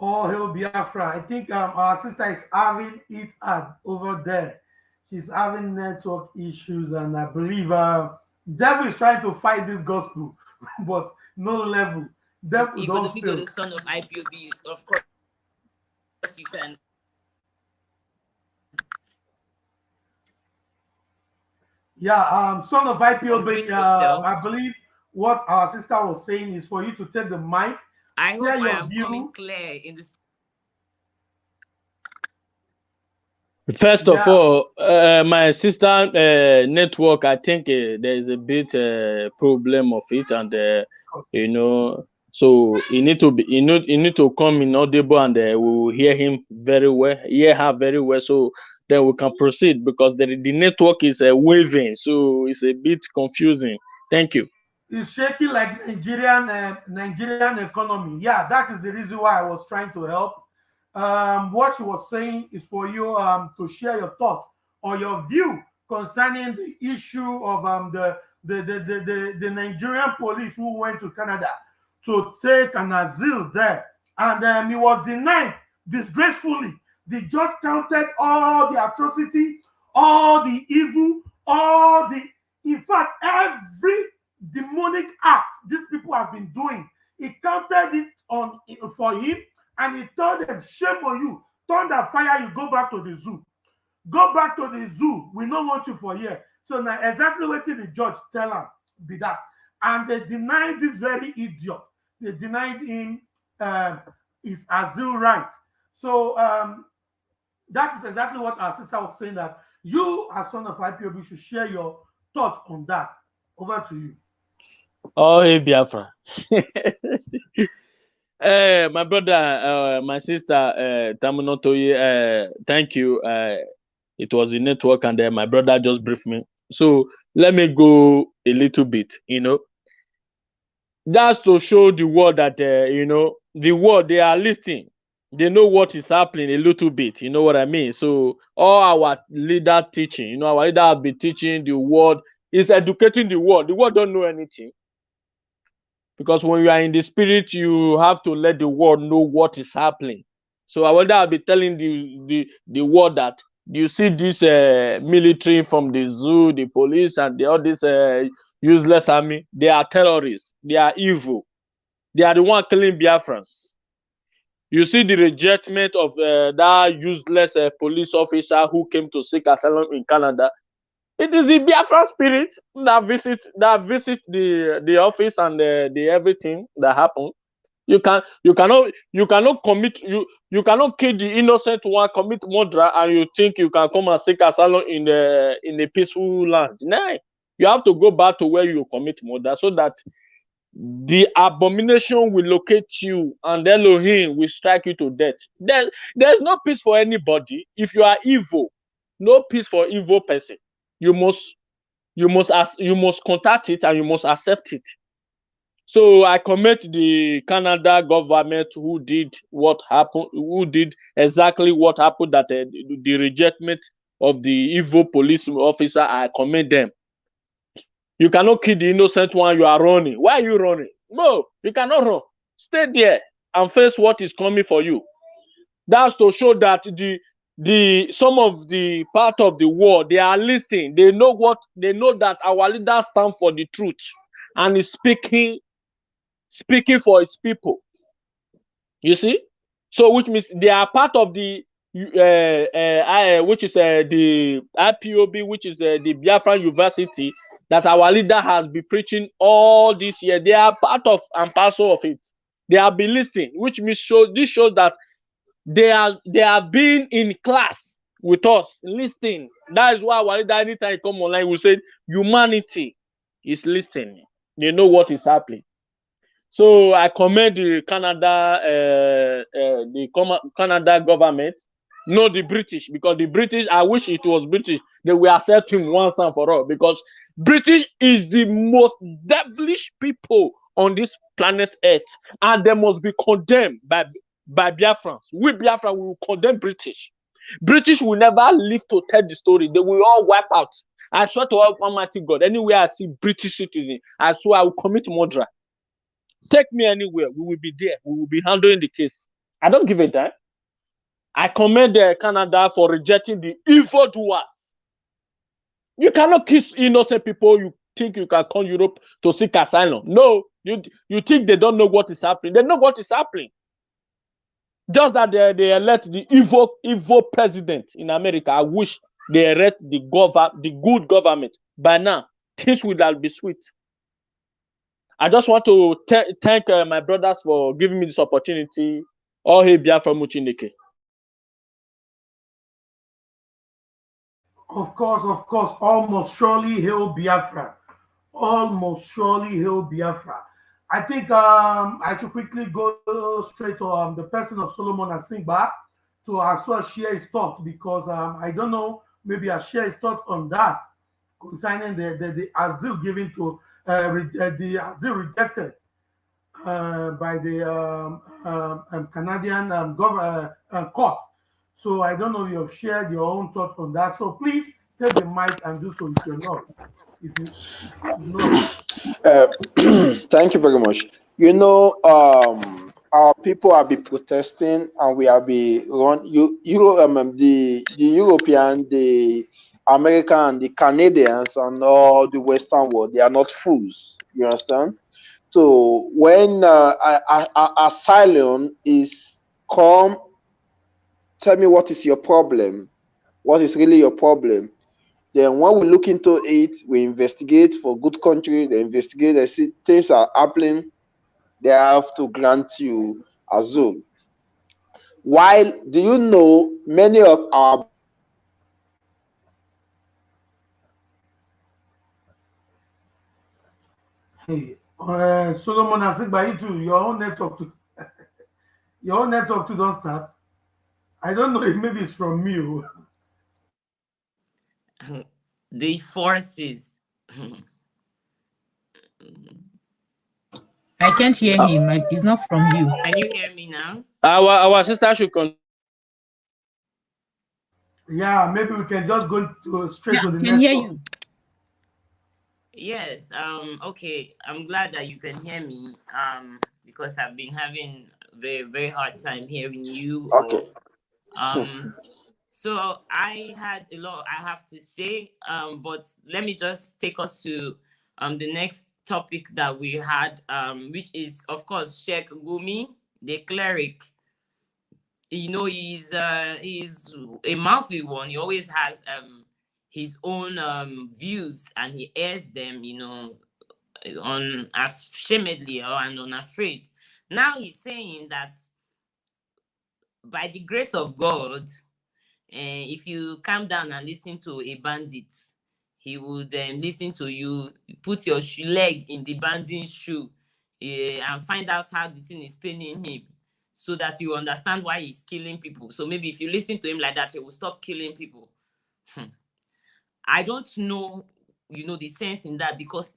Oh, hail Biafra. I think our sister is having it hard over there. She's having network issues, and I believe devil is trying to fight this gospel, but no level. Devil don't go fail. the son of IPOB, of course you can. Yeah, son of IPOB, I believe what our sister was saying is for you to take the mic. I hope I am coming clear in this. First of all, my sister network, I think there is a bit problem of it, and you know, so you need to come inaudible, and we will hear him very well, hear her very well, so then we can proceed, because the network is waving, so it's a bit confusing. Thank you. It's shaking like Nigerian economy. Yeah, that is the reason why I was trying to help. What she was saying is for you to share your thoughts or your view concerning the issue of the Nigerian police who went to Canada to take an asylum there, and he was denied disgracefully. The judge counted all the atrocity, all the evil, in fact, every demonic act these people have been doing. He counted it for him, and he told them, shame on you. Turn that fire, you go back to the zoo. Go back to the zoo. We don't want you for here. So now exactly what the judge tell him be that. And they denied this very idiot. They denied him his asylum right. So that is exactly what our sister was saying, that you, as son of IPOB, should share your thoughts on that. Over to you. Oh, hey, Biafra. My brother, my sister, Tamunotoye, thank you. It was the network, and my brother just briefed me. So let me go a little bit, That's to show the world that, the world, they are listening. They know what is happening a little bit. You know what I mean? So all our leader teaching, our leader have been teaching the world, is educating the world. The world don't know anything. Because when you are in the spirit, you have to let the world know what is happening. So I wonder I'll be telling the world that you see this military from the zoo, the police, and all this useless army. They are terrorists. They are evil. They are the one killing Biafrans. You see the rejectment of that useless police officer who came to seek asylum in Canada. It is the Biafran spirit that visit the office and the everything that happened. You cannot commit you cannot kill the innocent one, commit murder, and you think you can come and seek asylum in a peaceful land. No, you have to go back to where you commit murder, so that the abomination will locate you, and Elohim will strike you to death. There's no peace for anybody. If you are evil, no peace for evil person. You must contact it and you must accept it. So I commend the Canada government who did what happened, who did exactly what happened, that the rejectment of the evil police officer. I commend them. You cannot kill the innocent one. You are running. Why are you running? No, you cannot run. Stay there and face what is coming for you. That's to show that some of the part of the world, they are listening. They know that our leaders stand for the truth and is speaking for his people. You see? So which means they are part of the which is the IPOB, which is the Biafran University that our leader has been preaching all this year. They are part of and parcel of it. They have been listening, which means this shows that they are being in class with us, listening. That is why our leader, anytime he come online, will say humanity is listening. They know what is happening. So I commend the Canada government, not the British, because the British, I wish it was British, they will accept him once and for all, because British is the most devilish people on this planet Earth, and they must be condemned by Biafrans. We Biafra will condemn British. British will never live to tell the story. They will all wipe out. I swear to Almighty God, anywhere I see British citizen, I swear I will commit murder. Take me anywhere, we will be there. We will be handling the case. I don't give a damn. I commend Canada for rejecting the evildoers. You cannot kiss innocent people. You think you can come Europe to seek asylum? No, you think they don't know what is happening. They know what is happening. Just that they elect the evil president in America. I wish they elect the good government. By now, things would have been sweet. I just want to thank my brothers for giving me this opportunity. All hail Biafra Muchineke. Of course, almost surely hail Biafra. Almost surely hail Biafra. I think I should quickly go straight to the person of Solomon Asingba to as well share his thought, because I don't know, maybe I share his thought on that concerning the asile given to the asile rejected by the Canadian court. So I don't know if you have shared your own thoughts on that. So please take the mic and do so if you're not. If you know. Thank you very much. Our people have been protesting, and we have been the European, the American, the Canadians, and all the Western world. They are not fools. You understand? So when asylum is come, tell me what is your problem. What is really your problem? Then when we look into it, we investigate for good country, they investigate, they see things are happening, they have to grant you asylum. While, do you know, many of our Hey, Solomon Asingba, you too, your own network to don't start. I don't know if maybe it's from me. The forces. I can't hear him. It's not from you. Can you hear me now? Our sister should continue. Yeah, maybe we can just go straight to the next can hear one. you. Yes. Okay. I'm glad that you can hear me. Because I've been having a very, very hard time hearing you. okay. So I had a lot I have to say. But let me just take us to the next topic that we had, which is of course Sheikh Gumi, the cleric. You know, he's a mouthy one. He always has his own views, and he airs them, you know, unashamedly and unafraid. Now he's saying that by the grace of God, if you calm down and listen to a bandit, he would listen to you. Put your leg in the bandit's shoe. and find out how the thing is paining him, so that you understand why he's killing people. So maybe if you listen to him like that, he will stop killing people. I don't know, the sense in that, because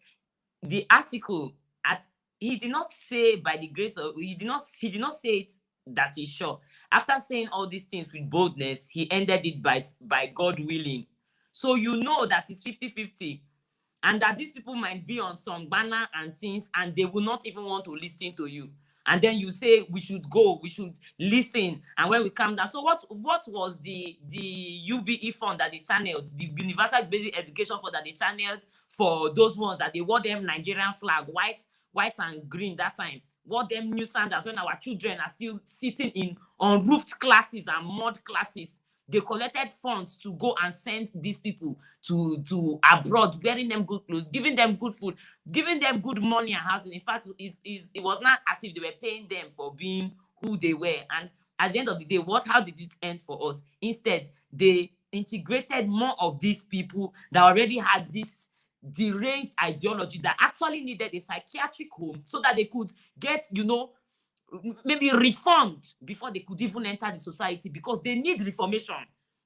the article, he did not say by the grace of, he did not say it that he's sure. After saying all these things with boldness, he ended it by God willing. So you know that it's 50-50, and that these people might be on some banner and things, and they will not even want to listen to you. And then you say we should go, we should listen, and when we come down. So what was the UBE fund that they channeled, the Universal Basic Education Fund that they channeled for those ones that they wore them Nigerian flag, white and green that time, wore them new sandals when our children are still sitting in unroofed classes and mud classes. They collected funds to go and send these people to abroad, wearing them good clothes, giving them good food, giving them good money and housing. In fact, it was not as if they were paying them for being who they were. And at the end of the day, how did it end for us? Instead, they integrated more of these people that already had this deranged ideology, that actually needed a psychiatric home so that they could get, maybe reformed before they could even enter the society, because they need reformation.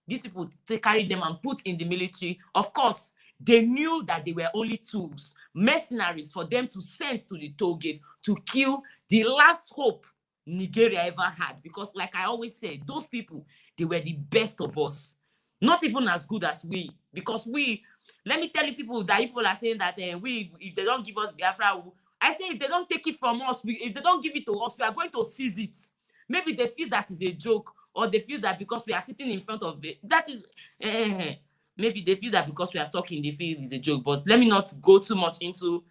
These people, they carried them and put in the military. Of course, they knew that they were only tools, mercenaries for them to send to the toll gate to kill the last hope Nigeria ever had. Because like I always say, those people, they were the best of us. Not even as good as we. Because let me tell you, people are saying that if they don't give us Biafra, I say if they don't take it from us, if they don't give it to us, we are going to seize it. Maybe they feel that is a joke, or they feel that because we are sitting in front of it, that is, maybe they feel that because we are talking, they feel it is a joke. But let me not go too much into,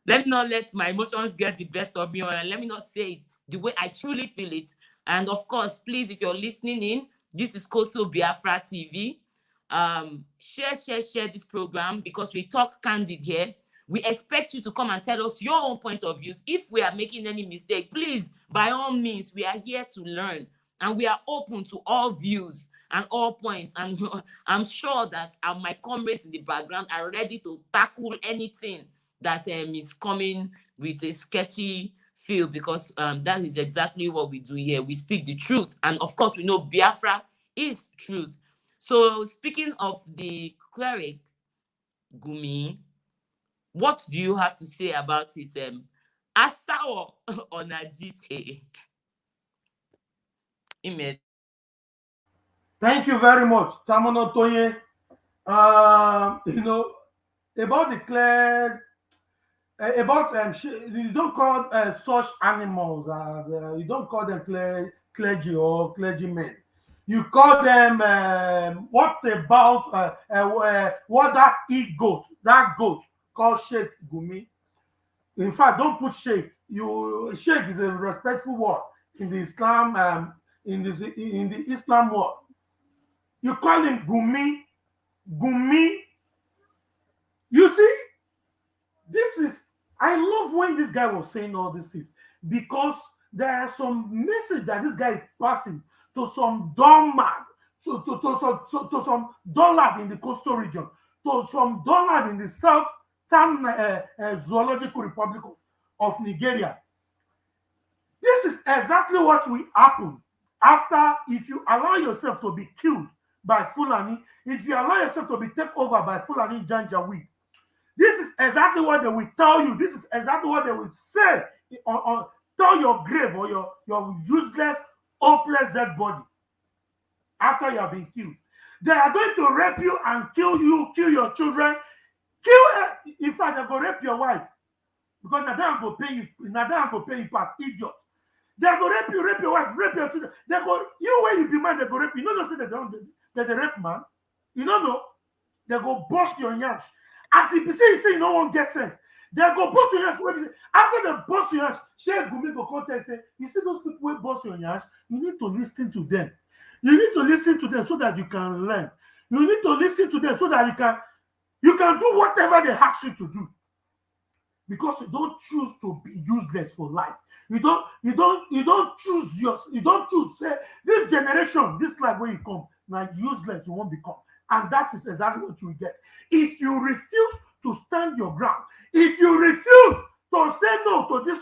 let me not let my emotions get the best of me, or let me not say it the way I truly feel it. And of course, please, if you're listening in, this is Koso Biafra TV. Share this program, because we talk candid here. We expect you to come and tell us your own point of views. If we are making any mistake, please, by all means, we are here to learn, and we are open to all views and all points. And I'm sure that my comrades in the background are ready to tackle anything that is coming with a sketchy feel, because that is exactly what we do here. We speak the truth, and of course, we know Biafra is truth. So speaking of the cleric, Gumi, what do you have to say about it? Asawo Onajite. Thank you very much, Tamono Toye. About the you don't call such animals as you don't call them clergy or clergymen. You call them what about what that that goat called Sheikh Gumi. In fact, don't put Sheikh. Sheikh is a respectful word in the Islam in the Islam world. You call him Gumi. You see, I love when this guy was saying all these things, because there are some message that this guy is passing to some doormat, to some dullard in the coastal region, to some dullard in the southern zoological republic of Nigeria. This is exactly what will happen if you allow yourself to be killed by Fulani, if you allow yourself to be taken over by Fulani Janjaweed. This is exactly what they will tell you. This is exactly what they will say on tell your grave, or your useless, hopeless dead body after you have been killed. They are going to rape you and kill you, kill your children, in fact, they're going to rape your wife, because now they are going to pay you past idiot. They're going to rape your wife, rape your children. Where you be man, they go rape you. You don't know, they rape man. You don't know. They go bust your yash. As if you say you don't want to get sense. They go bust your yash. After they bust your yash, Sheikh Gumi go come and say, you see those people who bust your yash, you need to listen to them. You need to listen to them so that you can learn. You need to listen to them so that you can do whatever they ask you to do. Because you don't choose to be useless for life. You don't choose say this generation, this life where you come, now useless you won't become. And that is exactly what you will get. If you refuse to stand your ground, if you refuse to say no to this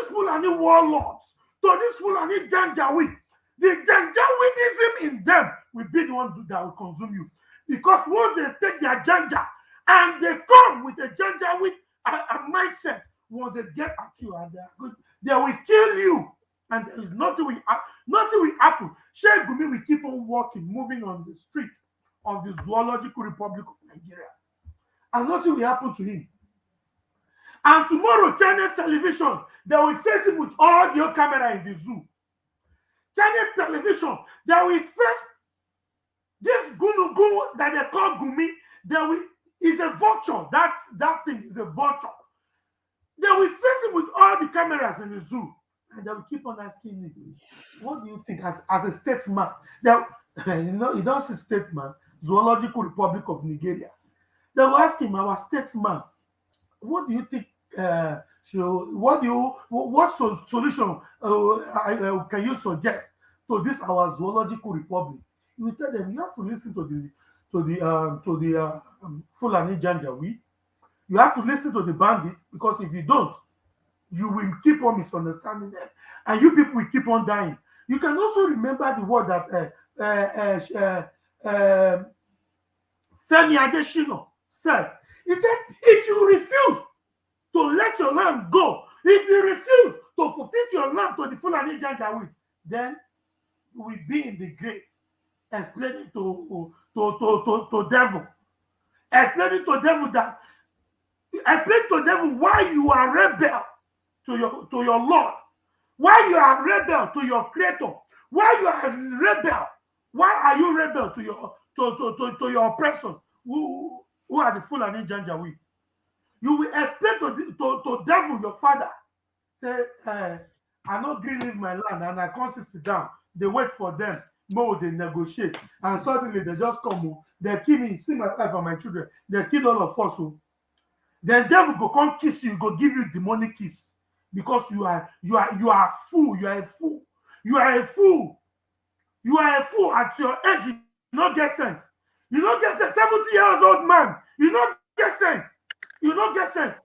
Fulani warlords, to this Fulani Janjaweed. The Janjaweedism in them will be the one that will consume you. Because once they take their Janja and they come with a Janjaweed a mindset, once they get at you and they are good, they will kill you. And there is nothing will happen. Sheikh Gumi will keep on walking, moving on the street of the Zoological Republic of Nigeria. And nothing will happen to him. And tomorrow, Chinese television, they will face him with audio camera in the zoo. Chinese television, they will face this Gunugu that they call Gumi. Is a vulture. That thing is a vulture. They will face him with all the cameras in the zoo. And they will keep on asking me, what do you think as a statesman? You don't see statesman, Zoological Republic of Nigeria. They will ask him, our statesman, what do you think? What solution can you suggest to this our Zoological Republic? You will tell them you have to listen to the Fulani Janjaweed. You have to listen to the bandits, because if you don't, you will keep on misunderstanding them, and you people will keep on dying. You can also remember the word that Femi Adesina said. He said, if you refuse to let your land go, if you refuse to forfeit your land to the Fulani Janjaweed, then you will be in the grave, explaining to devil. Explaining to devil that, explain to devil why you are rebel to your Lord, why you are rebel to your Creator, why you are rebel, why are you rebel to your oppressors who are the Fulani Janjaweed. You will explain to devil, your father, say, I not green leave my land and I can't sit down. They wait for them, more they negotiate, and suddenly they just come, they kill me, see my wife and my children, they kill all of us. Then devil go come kiss you, go give you demonic kiss, because you are a fool. You are a fool. You are a fool. You are a fool. At your age, you don't get sense. You don't get sense. 70 years old man, you don't get sense. You don't get sense.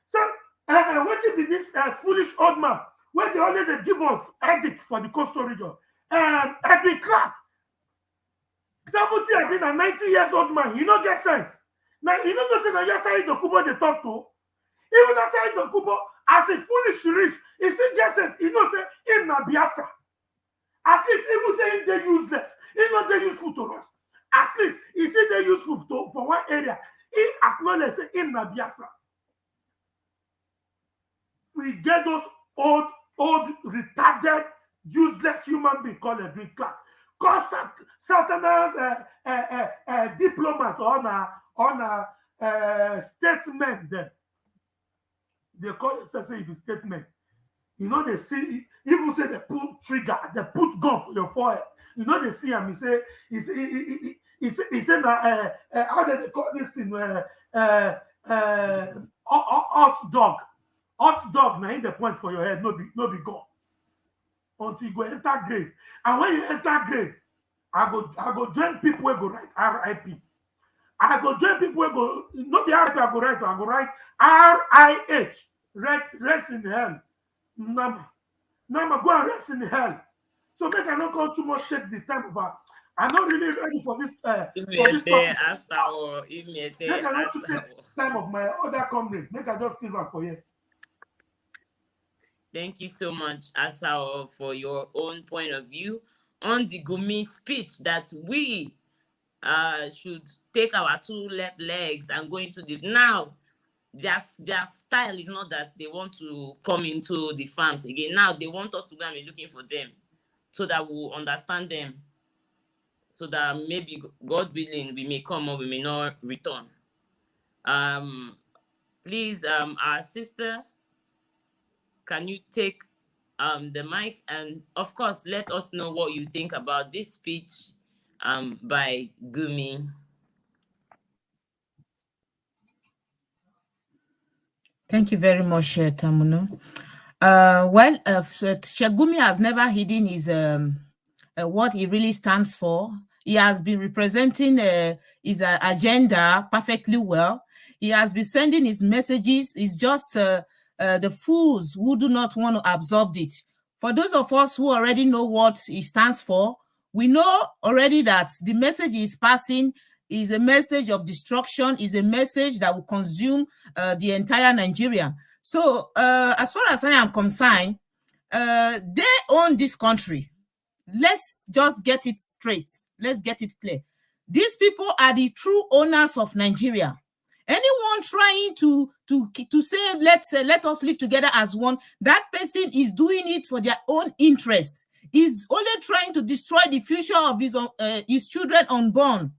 So, what be this foolish old man? When they always give us headache for the coastal region, Edwin Clark, 70 has been a 90 years old man. You don't get sense. Now, you know say that Yasai Dokubo they talk to. Even Yasai Dokubo, as a foolish rich, he still get sense. You know say in na Biafra. At least even saying they useless, he not they useful to us. At least he say they useful for one area. He acknowledge say in na Biafra. We get those old retarded, useless human being called a Edwin Clark. Cause Southerners diplomats on a statement then. They call it say if statement. You know, they see, even say they put trigger, they put gun for your forehead. You know, they see him, he say how do they call this thing? Hot dog. Hot dog, now in the point for your head, no be gun. Until you go enter grave. And when you enter grave, I go join people who go write RIP. I go join people who go, not the RIP I go write RIH. Rest in hell. Number go and rest in hell. So make I not go too much take the time of I'm not really ready for this topic. Make I not to take time of my other comrades. Make I just give up for you. Thank you so much, Asao, for your own point of view on the Gumi speech that we should take our two left legs and go into the now. Their style is not that they want to come into the farms again. Now they want us to go and be looking for them so that we'll understand them. So that maybe, God willing, we may come or we may not return. Please, our sister, can you take the mic and, of course, let us know what you think about this speech by Gumi. Thank you very much, Tamuno. Gumi has never hidden his what he really stands for. He has been representing his agenda perfectly well. He has been sending his messages. It's just the fools who do not want to absorb it. For those of us who already know what it stands for, we know already that the message is passing is a message of destruction, is a message that will consume the entire Nigeria. So as far as I am concerned, they own this country. Let's just get it straight. Let's get it clear. These people are the true owners of Nigeria. Anyone trying to say, let us live together as one, that person is doing it for their own interest. Is only trying to destroy the future of his children unborn.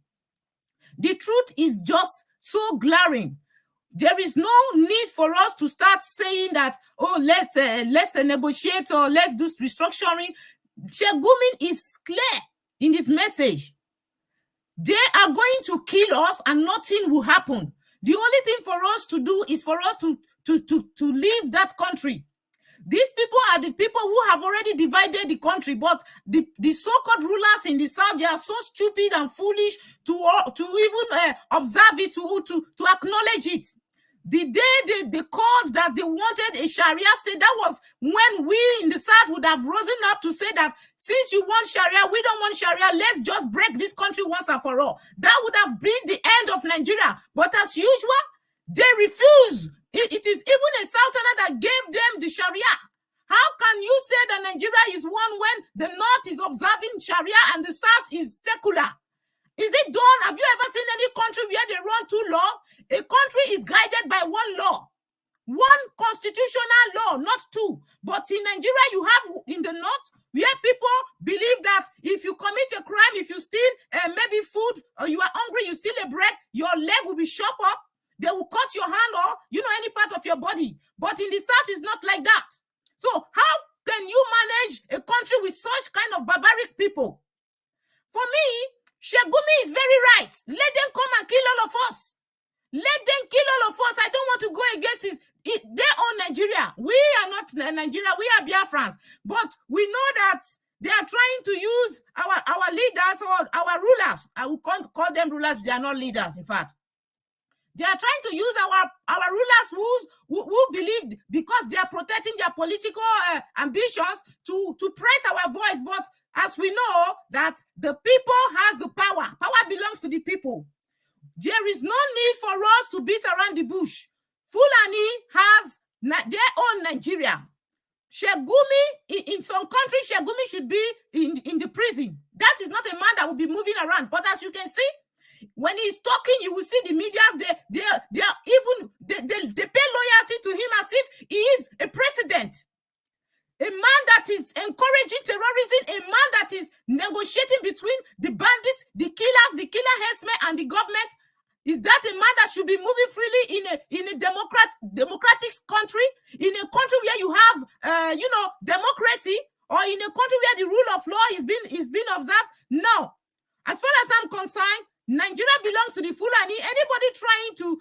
The truth is just so glaring. There is no need for us to start saying that, oh, let's negotiate or let's do restructuring. Shegumin is clear in this message. They are going to kill us and nothing will happen. The only thing for us to do is for us to leave that country. These people are the people who have already divided the country, but the so-called rulers in the south, they are so stupid and foolish to even observe it, to acknowledge it. The day they called that they wanted a Sharia state, that was when we in the south would have risen up to say that since you want Sharia, we don't want Sharia, let's just break this country once and for all. That would have been the end of Nigeria. But as usual, they refuse. It is even a southerner that gave them the Sharia. How can you say that Nigeria is one when the north is observing Sharia and the south is secular? Is it done? Have you ever seen any country where they run two laws? A country is guided by one law, one constitutional law, not two. But in Nigeria, you have in the north where people believe that if you commit a crime, if you steal maybe food or you are hungry, you steal a bread, your leg will be chopped up. They will cut your hand or any part of your body. But in the south, it's not like that. So how can you manage a country with such kind of barbaric people? For me, Shegumi is very right. Let them come and kill all of us. Let them kill all of us. I don't want to go against this. They own Nigeria. We are not Nigeria. We are Biafrans. But we know that they are trying to use our leaders or our rulers. I will call them rulers. They are not leaders, in fact. They are trying to use our rulers who believe because they are protecting their political ambitions to press our voice. But as we know that the people has the power. Power belongs to the people. There is no need for us to beat around the bush. Fulani has their own Nigeria. Shegumi, in some countries, Shegumi should be in the prison. That is not a man that will be moving around. But as you can see, when he's talking, you will see the medias, they pay loyalty to him as if he is a president. A man that is encouraging terrorism, a man that is negotiating between the bandits, the killers, the killer herdsmen, and the government. Is that a man that should be moving freely in a democratic country, in a country where you have democracy, or in a country where the rule of law is being observed? No. As far as I'm concerned, Nigeria belongs to the Fulani. Anybody trying to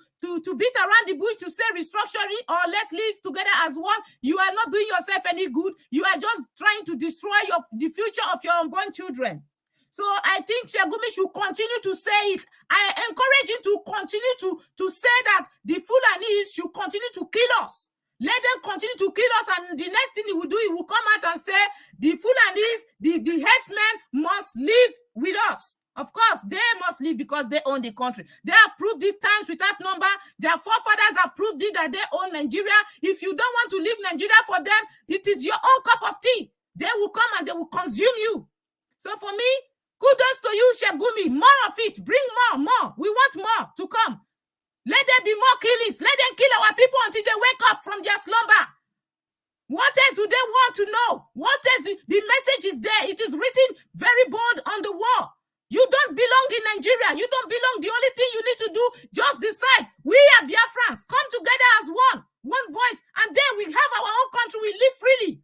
beat around the bush to say restructuring or let's live together as one, you are not doing yourself any good. You are just trying to destroy the future of your unborn children. So I think Shegumi should continue to say it. I encourage him to continue to say that the Fulanis should continue to kill us. Let them continue to kill us, and the next thing he will do, he will come out and say the Fulanis, the headsmen must live with us. Of course, they must live because they own the country. They have proved it times without number. Their forefathers have proved it that they own Nigeria. If you don't want to leave Nigeria for them, it is your own cup of tea. They will come and they will consume you. So for me, kudos to you, Shegumi. More of it. Bring more. We want more to come. Let there be more killings. Let them kill our people until they wake up from their slumber. What else do they want to know? What else? The message is there. It is written very bold on the wall. You don't belong in Nigeria. You don't belong. The only thing you need to do, just decide. We are Biafrans. Come together as one voice, and then we have our own country. We live freely.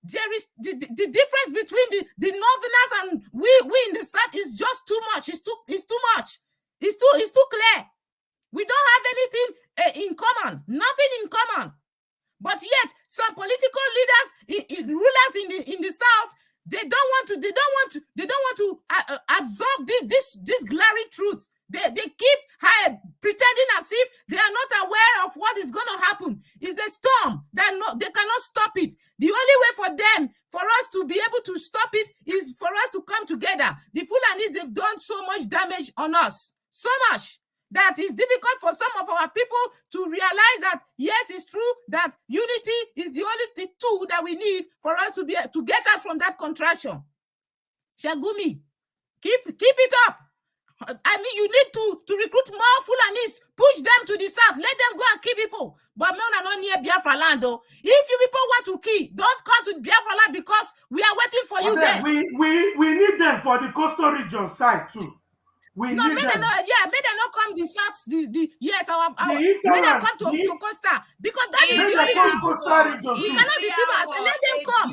There is the difference between the northerners and we in the south is just too much. It's too much. It's too clear. We don't have anything in common. Nothing in common. But yet, some political leaders, rulers in the south, They don't want to absorb this glaring truth. They keep pretending as if they are not aware of what is going to happen. It's a storm that they cannot stop it. The only way for us to be able to stop it is for us to come together. The Fulanis, they've done so much damage on us, so much that it's difficult for some of our people to realize that, yes, it's true that unity is the only tool that we need for us to get us from that contraction. Shagumi, keep it up. I mean, you need to recruit more Fulanis, push them to the south, let them go and kill people. But men are not near Biafra land, though. If you people want to kill, don't come to Biafra land because we are waiting for you there. We need them for the coastal region side too. May they not come the south. We need them come to Costa because that is the only thing. You cannot deceive us. Let them come.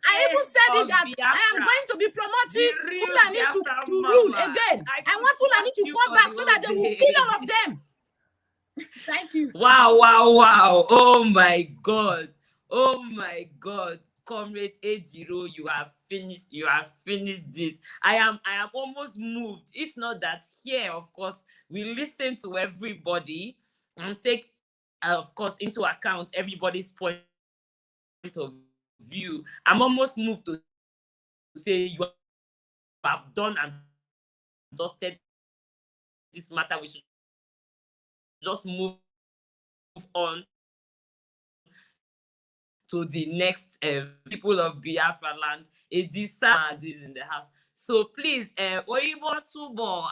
I even said it that I am going to be promoting Fulani to rule again. I want Fulani to come back so that they will kill all of them. Thank you. Wow. Oh my God. Comrade Ejiro, you have finished this. I am almost moved. If not that, here, of course, we listen to everybody and take, of course, into account everybody's point of view. I'm almost moved to say you have done and dusted this matter. We should just move on to the next people of Biafra land. Edisa is in the house. So please, Oibo Tubo,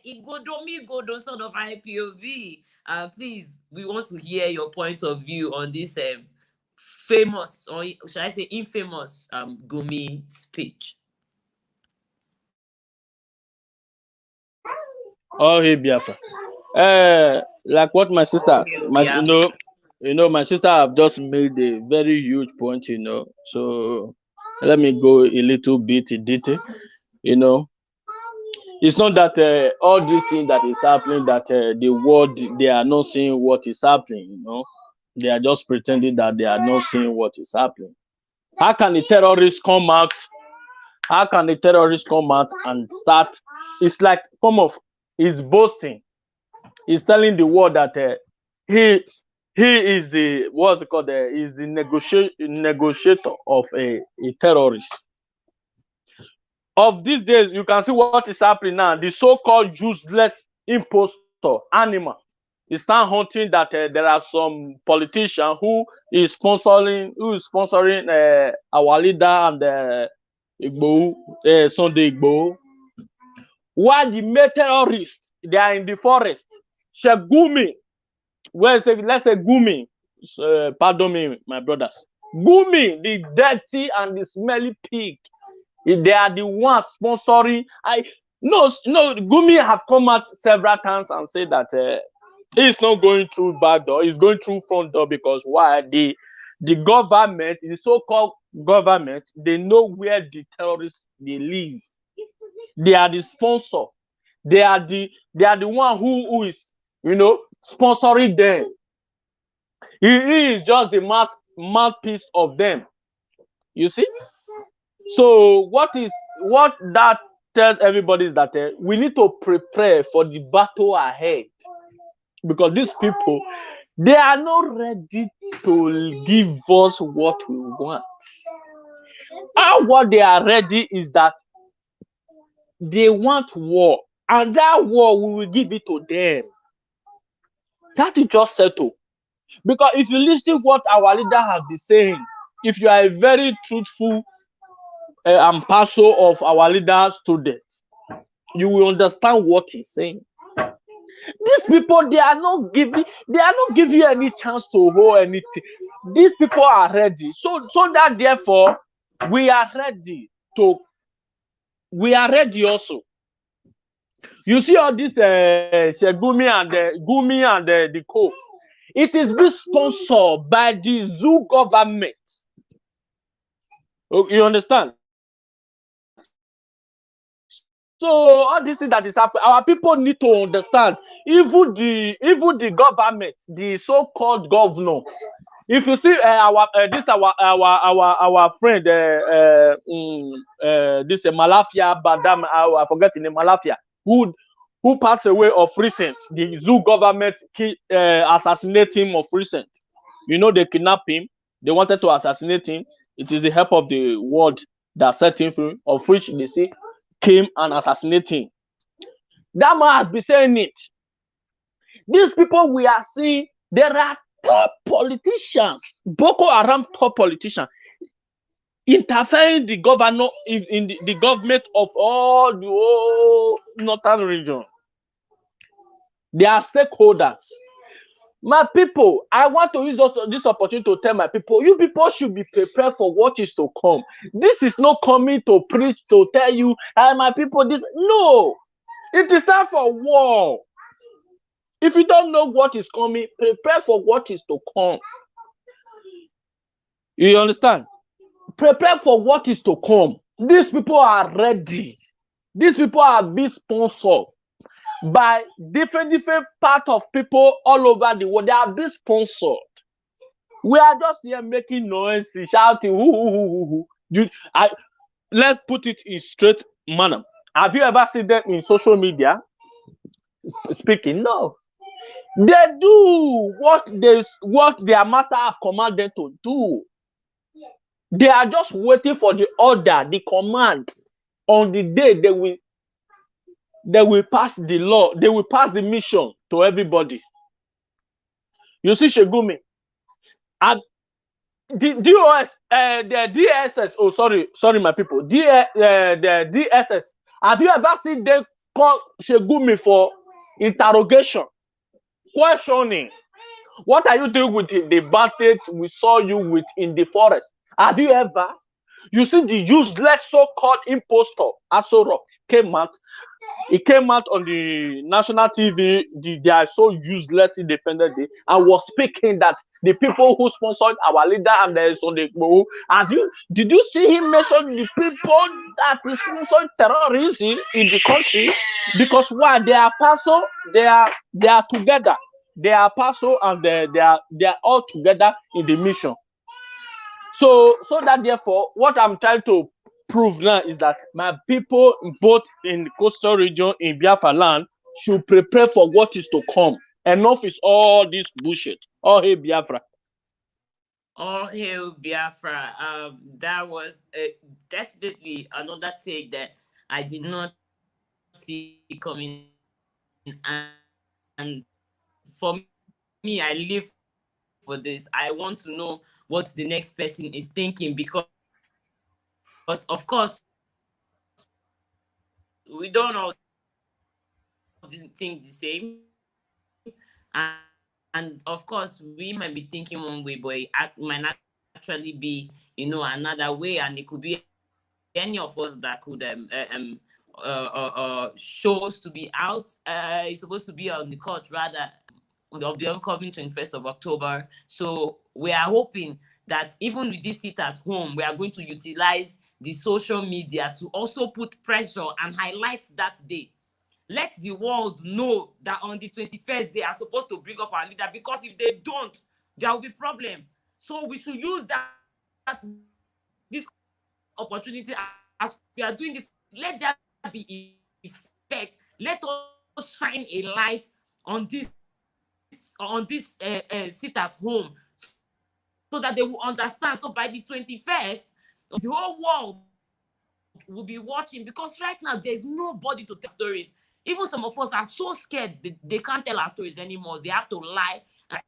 Igodo sort of IPOV. Please, we want to hear your point of view on this famous, or should I say infamous, Gumi speech. Oh, hey, Biafra. Like what my sister, my sister have just made a very huge point, So let me go a little bit in detail. It's not that all these things that is happening, that the world, they are not seeing what is happening, They are just pretending that they are not seeing what is happening. How can the terrorists come out? How can the terrorists come out and start? It's like he's boasting. He's telling the world that he is the is the negotiator of a terrorist. Of these days, you can see what is happening now. The so-called useless impostor animal is now hunting that there are some politician who is sponsoring our leader and Sunday Igboho. While the main terrorists, they are in the forest. Shegumi, let's say Gumi, pardon me, my brothers. Gumi, the dirty and the smelly pig, they are the ones sponsoring. Gumi have come out several times and said that he's not going through back door, he's going through front door, because why? The government, the so-called government, they know where the terrorists they live. They are the sponsor. They are the one who is sponsoring them. He is just the mouthpiece of them. You see? So what that tells everybody is that we need to prepare for the battle ahead, because these people, they are not ready to give us what we want. And what they are ready is that they want war, and that war we will give it to them. That is just settled. Because if you listen to what our leader has been saying, if you are a very truthful and parcel of our leader's student, you will understand what he's saying. These people, they are not giving you any chance to hold anything. These people are ready. So that therefore we are ready also. You see all this Shegumi and Gumi and the co. It is being sponsored by the zoo government. You understand? So all this thing that is happening, our people need to understand. Even the government, the so-called governor, If you see our friend this Malafia Badam, I forget the name, Malafia, who passed away of recent. The zoo government assassinate him of recent. You know, they kidnapped him. They wanted to assassinate him. It is the help of the world that set him free, of which they say came and assassinate him. That man has been saying it. These people we are seeing, there are top politicians, Boko Haram top politicians, interfering the governor in the government of all the whole northern region. They are stakeholders. My people, I want to use this opportunity to tell my people, you people should be prepared for what is to come. This is not coming to preach, to tell you, my people, this. No, it is time for war. If you don't know what is coming, prepare for what is to come. You understand? Prepare for what is to come. These people are ready. These people are being sponsored by different part of people all over the world. They are being sponsored. We are just here making noise, shouting, let's put it in straight manner. Have you ever seen them in social media speaking? No. They do what their master have commanded to do. They are just waiting for the order, the command. On the day they will pass the law, they will pass the mission to everybody. You see, Shegumi, and the DOS, the DSS. Oh, sorry, my people. The DSS. Have you ever seen them call Shegumi for interrogation, questioning? What are you doing with the bandit we saw you with in the forest? Have you ever? You see the useless so-called impostor Asoro came out. He came out on the national TV. They are so useless independent day and was speaking that the people who sponsored our leader and the Sunday. Did you see him mention the people that sponsored terrorism in the country? Because why? They are Paso, they are together. They are Paso and they are all together in the mission. So that therefore, what I'm trying to prove now is that my people, both in the coastal region, in Biafra land, should prepare for what is to come. Enough is all this bullshit. All hail Biafra. All hail Biafra. That was definitely another take that I did not see coming. And for me, I live for this. I want to know what the next person is thinking, because of course we don't all think the same, and of course we might be thinking one way, but it might actually be another way, and it could be any of us that could shows to be out. It's supposed to be on the court rather of the upcoming 21st of October. So we are hoping that even with this sit at home, we are going to utilize the social media to also put pressure and highlight that day. Let the world know that on the 21st, they are supposed to bring up our leader, because if they don't, there will be problem. So we should use this opportunity as we are doing this. Let there be effect. Let us shine a light on this sit at home, so that they will understand. So by the 21st, the whole world will be watching, because right now there's nobody to tell stories. Even some of us are so scared they can't tell our stories anymore. They have to lie and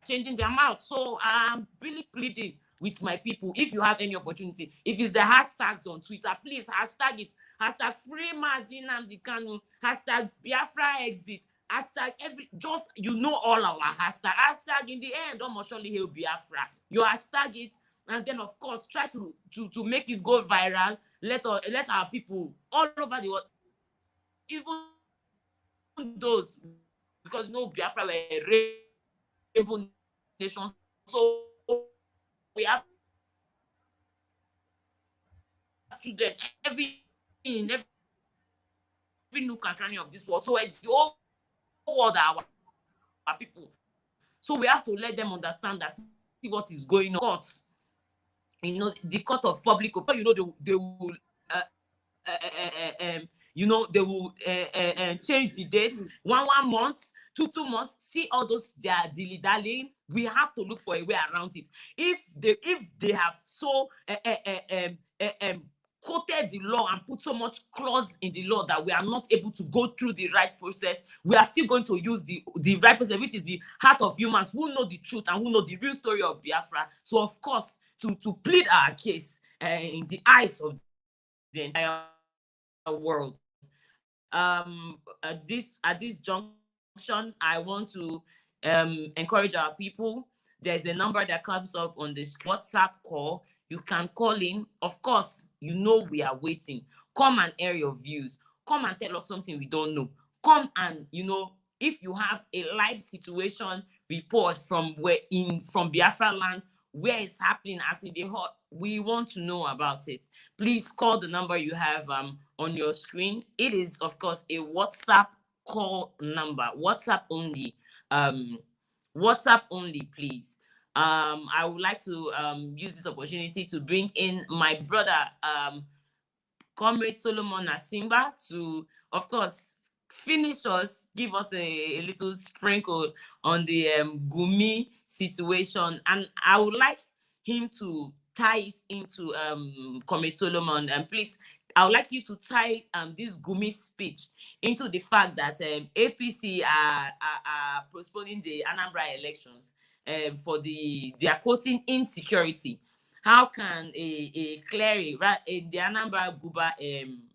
changing their mouth. So I'm really pleading with my people, if you have any opportunity, if it's the hashtags on Twitter, please hashtag it. Hashtag free Mazi Nnamdi Kanu, hashtag Biafra exit, hashtag just all our hashtag. Hashtag in the end, almost surely he'll Biafra. You hashtag it, and then of course try to make it go viral. Let our people all over the world, even those, because Biafra were a rainbow nation, so we have children in every nook and cranny of this world. So it's the whole world are our people. So we have to let them understand that what is going on. Court, the court of public opinion, they will they will change the date 1 month, 2 months. See all those, they are dilly-dallying. We have to look for a way around it. If they have so quoted the law and put so much clause in the law that we are not able to go through the right process, we are still going to use the right process, which is the heart of humans who know the truth and who know the real story of Biafra. So of course, to plead our case in the eyes of the entire world. At this junction, I want to encourage our people. There's a number that comes up on this WhatsApp call. You can call in. Of course, we are waiting. Come and air your views. Come and tell us something we don't know. Come and, if you have a live situation report from Biafra land, where it's happening as in the hot, we want to know about it. Please call the number you have on your screen. It is, of course, a WhatsApp call number. WhatsApp only. WhatsApp only, please. I would like to use this opportunity to bring in my brother, Comrade Solomon Asimba, to, of course, finish us, give us a little sprinkle on the Gumi situation. And I would like him to tie it into Comrade Solomon. And please, I would like you to tie this Gumi speech into the fact that APC are postponing the Anambra elections they are quoting insecurity. How can a cleric, the Anambra Guba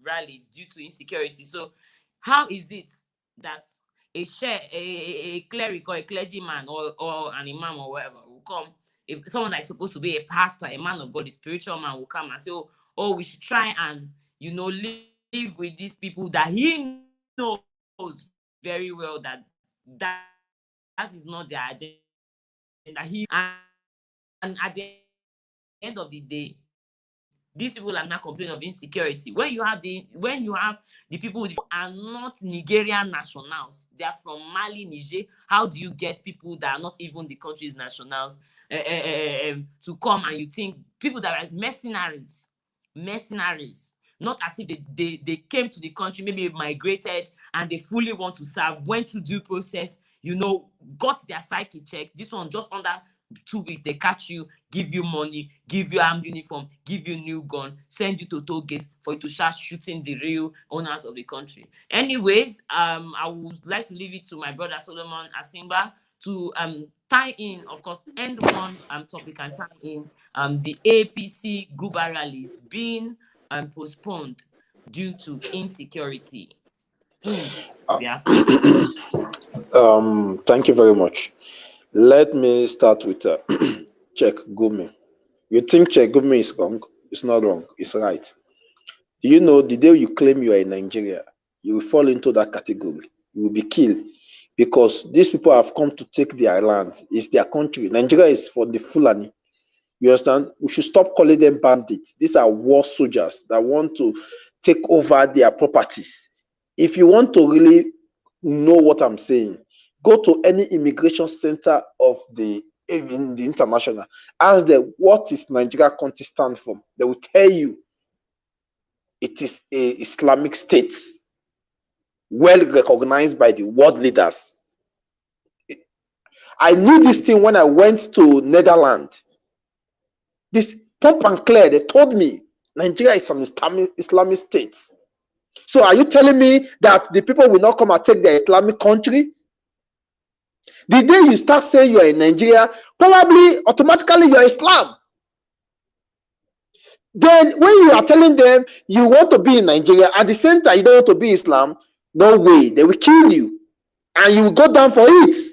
rallies due to insecurity? So how is it that a cleric or a clergyman or an imam or whatever will come, if someone that is supposed to be a pastor, a man of God, a spiritual man, will come and say, oh, we should try and, live with these people that he knows very well that is not their agenda. And at the end of the day, these people are not complaining of insecurity. When you have the people who are not Nigerian nationals, they are from Mali, Niger. How do you get people that are not even the country's nationals to come? And you think people that are mercenaries, not as if they came to the country, maybe migrated and they fully want to serve, went through due process, got their psyche checked. This one just under 2 weeks, they catch you, give you money, give you armed uniform, give you new gun, send you to toll gate for you to start shooting the real owners of the country. Anyways, I would like to leave it to my brother Solomon Asimba to tie in, of course, end one topic and tie in the APC Guba rallies being postponed due to insecurity. Thank you very much. Let me start with Check Gumi. You think Check Gumi is wrong? It's not wrong. It's right. Do you know the day you claim you are in Nigeria, you will fall into that category. You will be killed because these people have come to take their land. It's their country. Nigeria is for the Fulani. You understand? We should stop calling them bandits. These are war soldiers that want to take over their properties. If you want to really know what I'm saying, go to any immigration center in the international. Ask them, what is Nigeria country stand for? They will tell you it is a Islamic state, well recognized by the world leaders. I knew this thing when I went to Netherlands. This pump and clear, they told me Nigeria is an Islamic state. So are you telling me that the people will not come and take their Islamic country? The day you start saying you are in Nigeria, probably automatically you are Islam. Then when you are telling them you want to be in Nigeria, at the same time you don't want to be Islam, no way, they will kill you. And you will go down for it.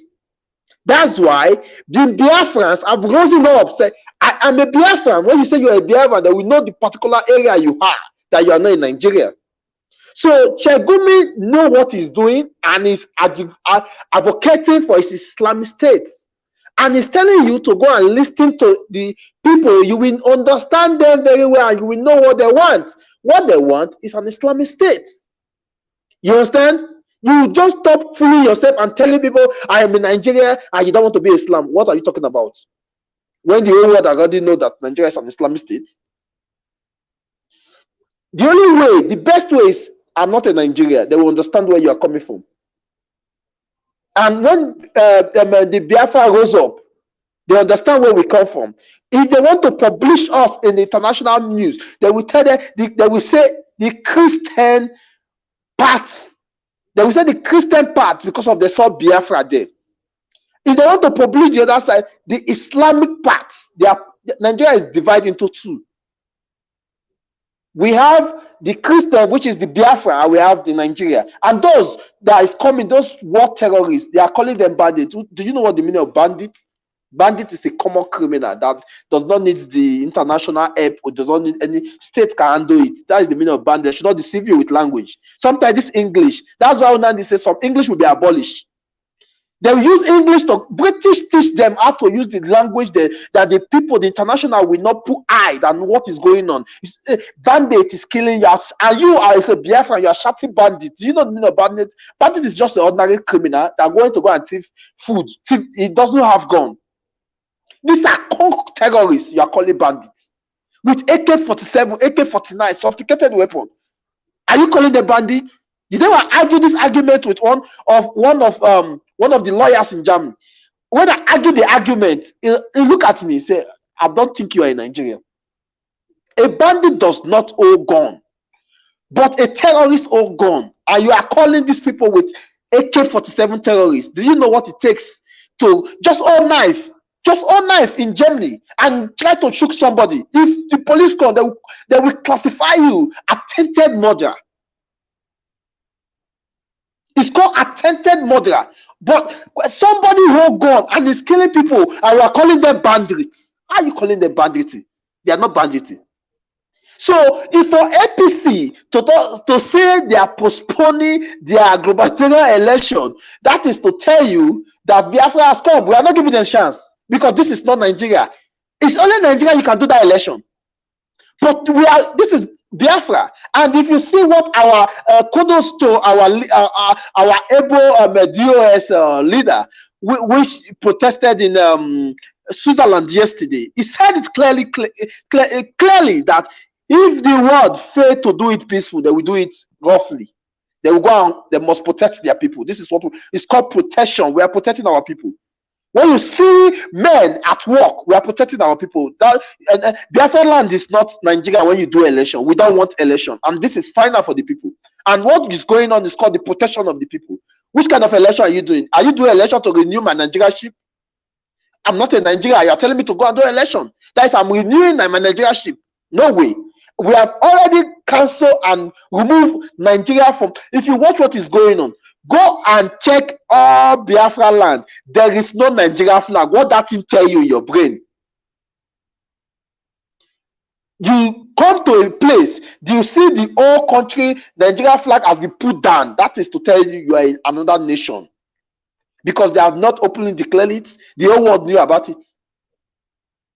That's why the Biafrans have risen up, say, I am a Biafran. When you say you are a Biafran, they will know the particular area you are, that you are not in Nigeria. So Chegumi know what he's doing and is advocating for his Islamic state. And he's telling you to go and listen to the people. You will understand them very well and you will know what they want. What they want is an Islamic state. You understand? You just stop fooling yourself and telling people, I am in Nigeria and you don't want to be Islam. What are you talking about? when the whole world already know that Nigeria is an Islamic state? The only way, the best way is, I'm not a Nigeria. They will understand where you are coming from. And when the Biafra rose up, they understand where we come from. If they want to publish us in international news, they will tell them, they will say the Christian part. They will say the Christian part because of the saw Biafra there. If they want to publish the other side, the Islamic part, Nigeria is divided into two. We have the Christian, which is the Biafra, and we have the Nigeria. And those that is coming, those war terrorists, they are calling them bandits. Do you know what the meaning of bandits? Bandit is a common criminal that does not need the international help or does not need any state can handle it. That is the meaning of bandit. They should not deceive you with language. Sometimes this English, that's why when they say some English will be abolished. They will use English to British teach them how to use the language that the people, the international, will not put eye on what is going on. Bandit is killing you, and you are a Biafran, you are shouting bandit. Do you know the meaning of bandit? Bandit is just an ordinary criminal that are going to go and thief food. He doesn't have gun. These are terrorists you are calling bandits with AK-47, AK-49, sophisticated weapon. Are you calling them bandits? Did they argue this argument with one of the lawyers in Germany? When I argue the argument, he look at me and say, I don't think you are in Nigeria. A bandit does not own gun, but a terrorist owns gun. And you are calling these people with AK-47 terrorists. Do you know what it takes to just own knife? Just own knife in Germany and try to shoot somebody. If the police come, they will classify you attempted murder. It's called attempted murder. But somebody who gun and is killing people and you are calling them bandits. How are you calling them bandits? They are not bandits. So if for APC to say they are postponing their gubernatorial election, that is to tell you that Biafra has come. We are not giving them a chance because this is not Nigeria. It's only Nigeria you can do that election. But this is Biafra, and if you see what our kudos to our able DOS leader, which protested in Switzerland yesterday, he said it clearly that if the world fail to do it peaceful, they will do it roughly. They will go out, they must protect their people. This is what it's called protection. We are protecting our people. When you see men at work, we are protecting our people. Biafra land is not Nigeria when you do election. We don't want election. And this is final for the people. And what is going on is called the protection of the people. Which kind of election are you doing? Are you doing election to renew my Nigerianship? I'm not in Nigeria. You're telling me to go and do election. That is, I'm renewing my Nigerianship. No way. We have already cancelled and removed Nigeria from. If you watch what is going on, go and check all Biafra land. There is no Nigeria flag. What that thing tell you in your brain? You come to a place, do you see the whole country, Nigeria flag has been put down? That is to tell you you are in another nation. Because they have not openly declared it. The whole world knew about it.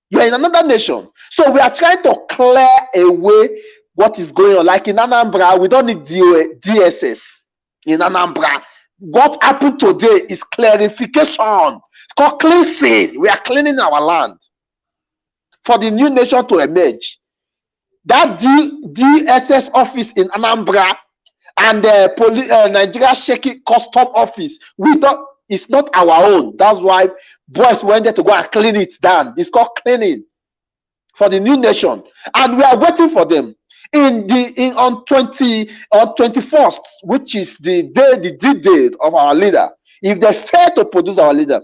You are in another nation. So we are trying to clear away what is going on. Like in Anambra, we don't need DSS. In Anambra, what happened today is clarification. It's called cleansing. We are cleaning our land for the new nation to emerge. That DSS office in Anambra and the Nigeria Shaky Custom Office, it's not our own. That's why boys went there to go and clean it down. It's called cleaning for the new nation, and we are waiting for them. On 21st, which is the day of our leader, if they fail to produce our leader,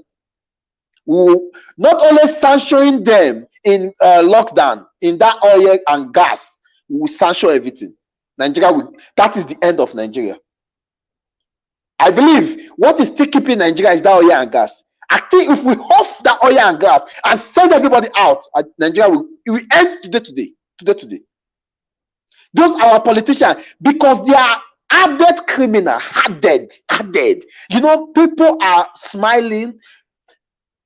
we will not only sanction them in lockdown in that oil and gas, we will sanction everything. That is the end of Nigeria. I believe what is still keeping Nigeria is that oil and gas. I think if we off that oil and gas and send everybody out, Nigeria will end today. Those are our politicians, because they are added criminal, added. You know, people are smiling.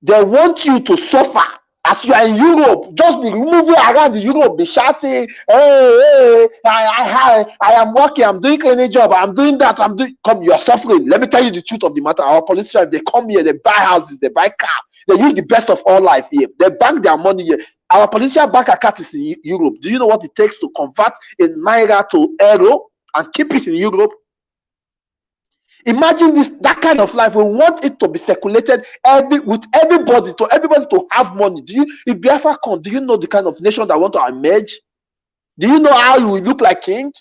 They want you to suffer As you are in Europe, just be moving around the Europe, be shouting, hey, I am working, I'm doing any job, I'm doing that, come, you're suffering. Let me tell you the truth of the matter. Our politicians, they come here, they buy houses, they buy car, they use the best of all life here. They bank their money here. Our politician bank account is in Europe. Do you know what it takes to convert a naira to euro and keep it in Europe? Imagine that kind of life. We want it to be circulated with everybody, to everybody to have money. If Biafra come, do you know the kind of nation that want to emerge? Do you know how you will look like king?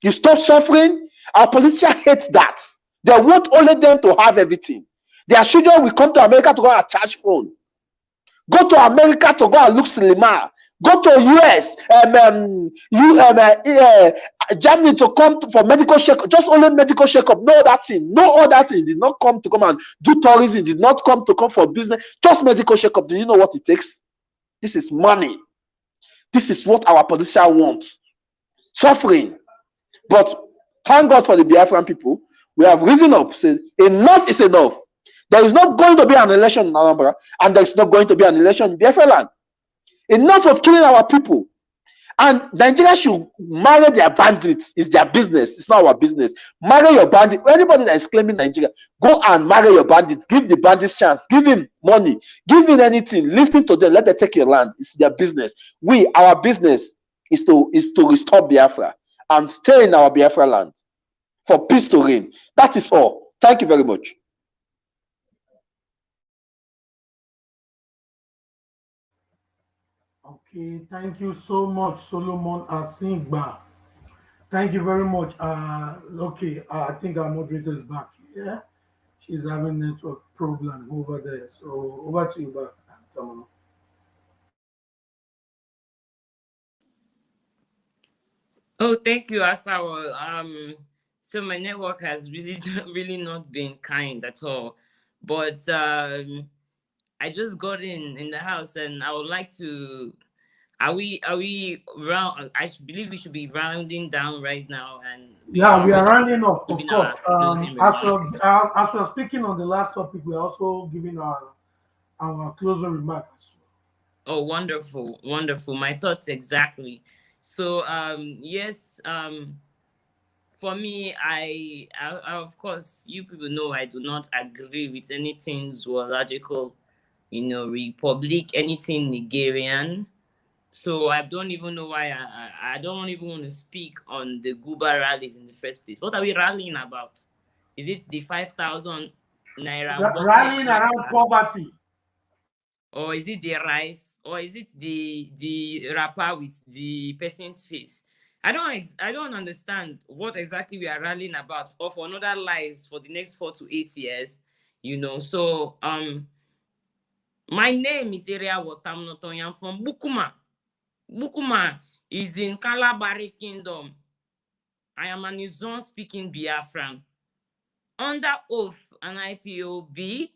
You stop suffering. Our politicians hate that. They want only them to have everything. Their children will come to America to go and charge phone. Go to America to go and look cinema. Go to US, Germany to come for medical checkup. Just only medical checkup. No other thing. No other thing. Did not come to come and do tourism. Did not come for business. Just medical checkup. Do you know what it takes? This is money. This is what our politicians want. Suffering. But thank God for the Biafran people. We have risen up. Say enough is enough. There is not going to be an election in Anambra, and there is not going to be an election in Biafra land. Enough of killing our people. And Nigeria should marry their bandits. It's their business. It's not our business. Marry your bandit. Anybody that is claiming Nigeria, go and marry your bandit. Give the bandits chance. Give him money. Give him anything. Listen to them. Let them take your land. It's their business. Our business is to restore Biafra and stay in our Biafra land for peace to reign. That is all. Thank you very much. Okay, thank you so much, Solomon Asingba. Thank you very much. Okay, I think our moderator is back here. She's having network problem over there. So over to you back, Tamara. Oh, thank you, Asawa. So my network has really not been kind at all. But I just got in the house, and I would like to. Are we round? Believe we should be rounding down right now, and we are rounding up, of course. As we're speaking on the last topic, we're also giving our closing remarks. Oh, wonderful, wonderful. My thoughts exactly. So yes, for me, I of course, you people know I do not agree with anything zoological, republic, anything Nigerian. So I don't even know why I don't even want to speak on the Guba rallies in the first place. What are we rallying about? Is it the 5,000 naira? Rallying around poverty. Or is it the rice? Or is it the wrapper with the person's face? I don't understand what exactly we are rallying about, or for another lies for the next 4 to 8 years. So my name is Area Watamnoton. I'm from Bukuma. Bukuma is in Kalabari Kingdom. I am an Izon speaking Biafran. Under oath, an IPOB,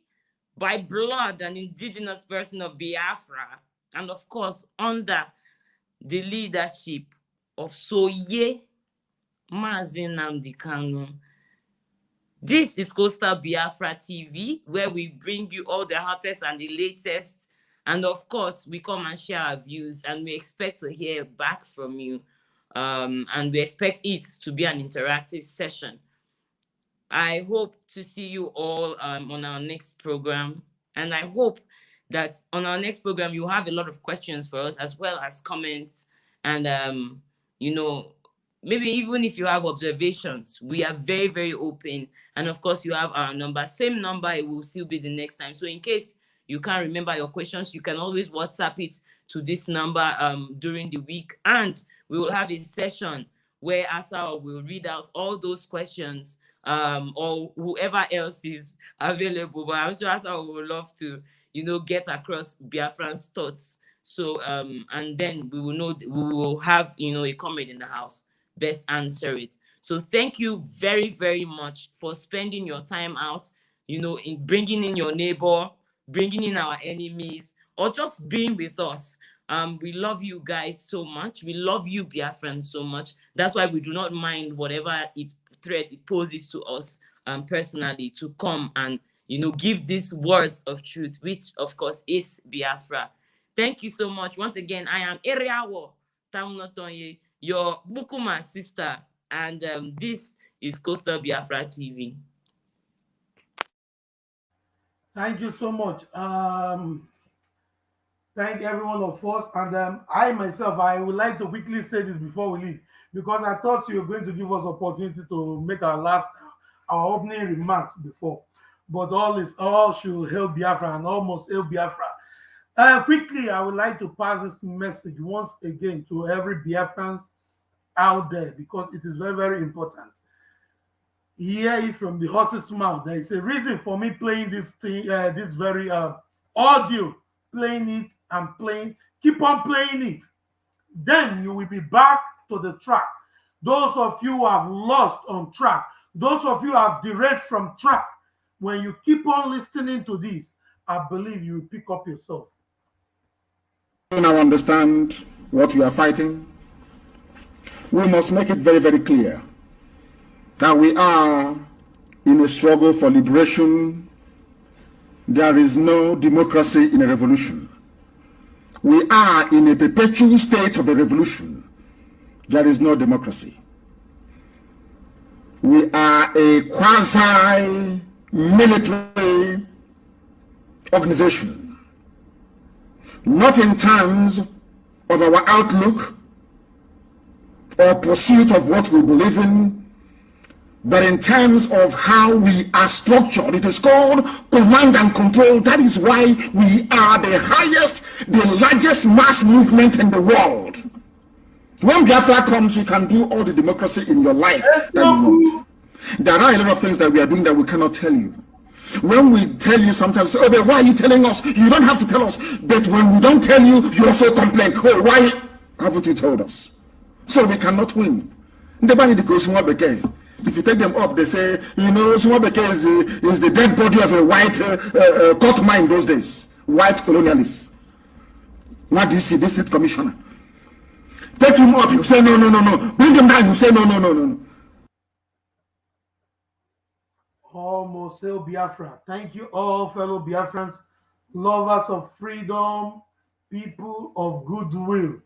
by blood, an indigenous person of Biafra, and of course, under the leadership of Soye Mazen Nnamdi Kanu. This is Coastal Biafra TV, where we bring you all the hottest and the latest. And of course, we come and share our views, and we expect to hear back from you. And we expect it to be an interactive session. I hope to see you all on our next program. And I hope that on our next program, you have a lot of questions for us, as well as comments. And, maybe even if you have observations, we are very, very open. And of course, you have our number. Same number, it will still be the next time. So in case you can't remember your questions, you can always WhatsApp it to this number during the week. And we will have a session where Asa will read out all those questions, or whoever else is available. But I'm sure Asa would love to, get across Biafran's thoughts. So, and then we will have, a comment in the house. Best answer it. So thank you very, very much for spending your time out, in bringing in your neighbor, bringing in our enemies, or just being with us. We love you guys so much. We love you, Biafrans, so much. That's why we do not mind whatever threat it poses to us personally, to come and, give these words of truth, which of course is Biafra. Thank you so much. Once again, I am Eriawo Tamunotonye, your Bukuma sister, and this is Coastal Biafra TV. Thank you so much. Thank every one of us. And I myself, I would like to quickly say this before we leave, because I thought you were going to give us opportunity to make our opening remarks before. But all should help Biafra and almost help Biafra. Quickly, I would like to pass this message once again to every Biafrans out there, because it is very, very important. Hear it from the horse's mouth. There is a reason for me playing this thing, this very audio, playing it and playing. Keep on playing it. Then you will be back to the track. Those of you who have lost on track, those of you who have derailed from track, when you keep on listening to this, I believe you will pick up yourself. You now understand what we are fighting. We must make it very, very clear that we are in a struggle for liberation. There is no democracy in a revolution. We are in a perpetual state of a revolution. There is no democracy. We are a quasi-military organization, not in terms of our outlook or pursuit of what we believe in, but in terms of how we are structured. It is called command and control. That is why we are the highest, the largest mass movement in the world. When Biafra comes, you can do all the democracy in your life that you want. There are a lot of things that we are doing that we cannot tell you. When we tell you sometimes, oh, but why are you telling us? You don't have to tell us. But when we don't tell you, you also complain. Oh, why haven't you told us? So we cannot win. If you take them up, they say, Sumabeke is the dead body of a white court mine those days. White colonialists. What do you see? This state commissioner. Take him up, you say no. Bring him down, you say no. Almost hail Biafra. Thank you all, fellow Biafrans, lovers of freedom, people of goodwill.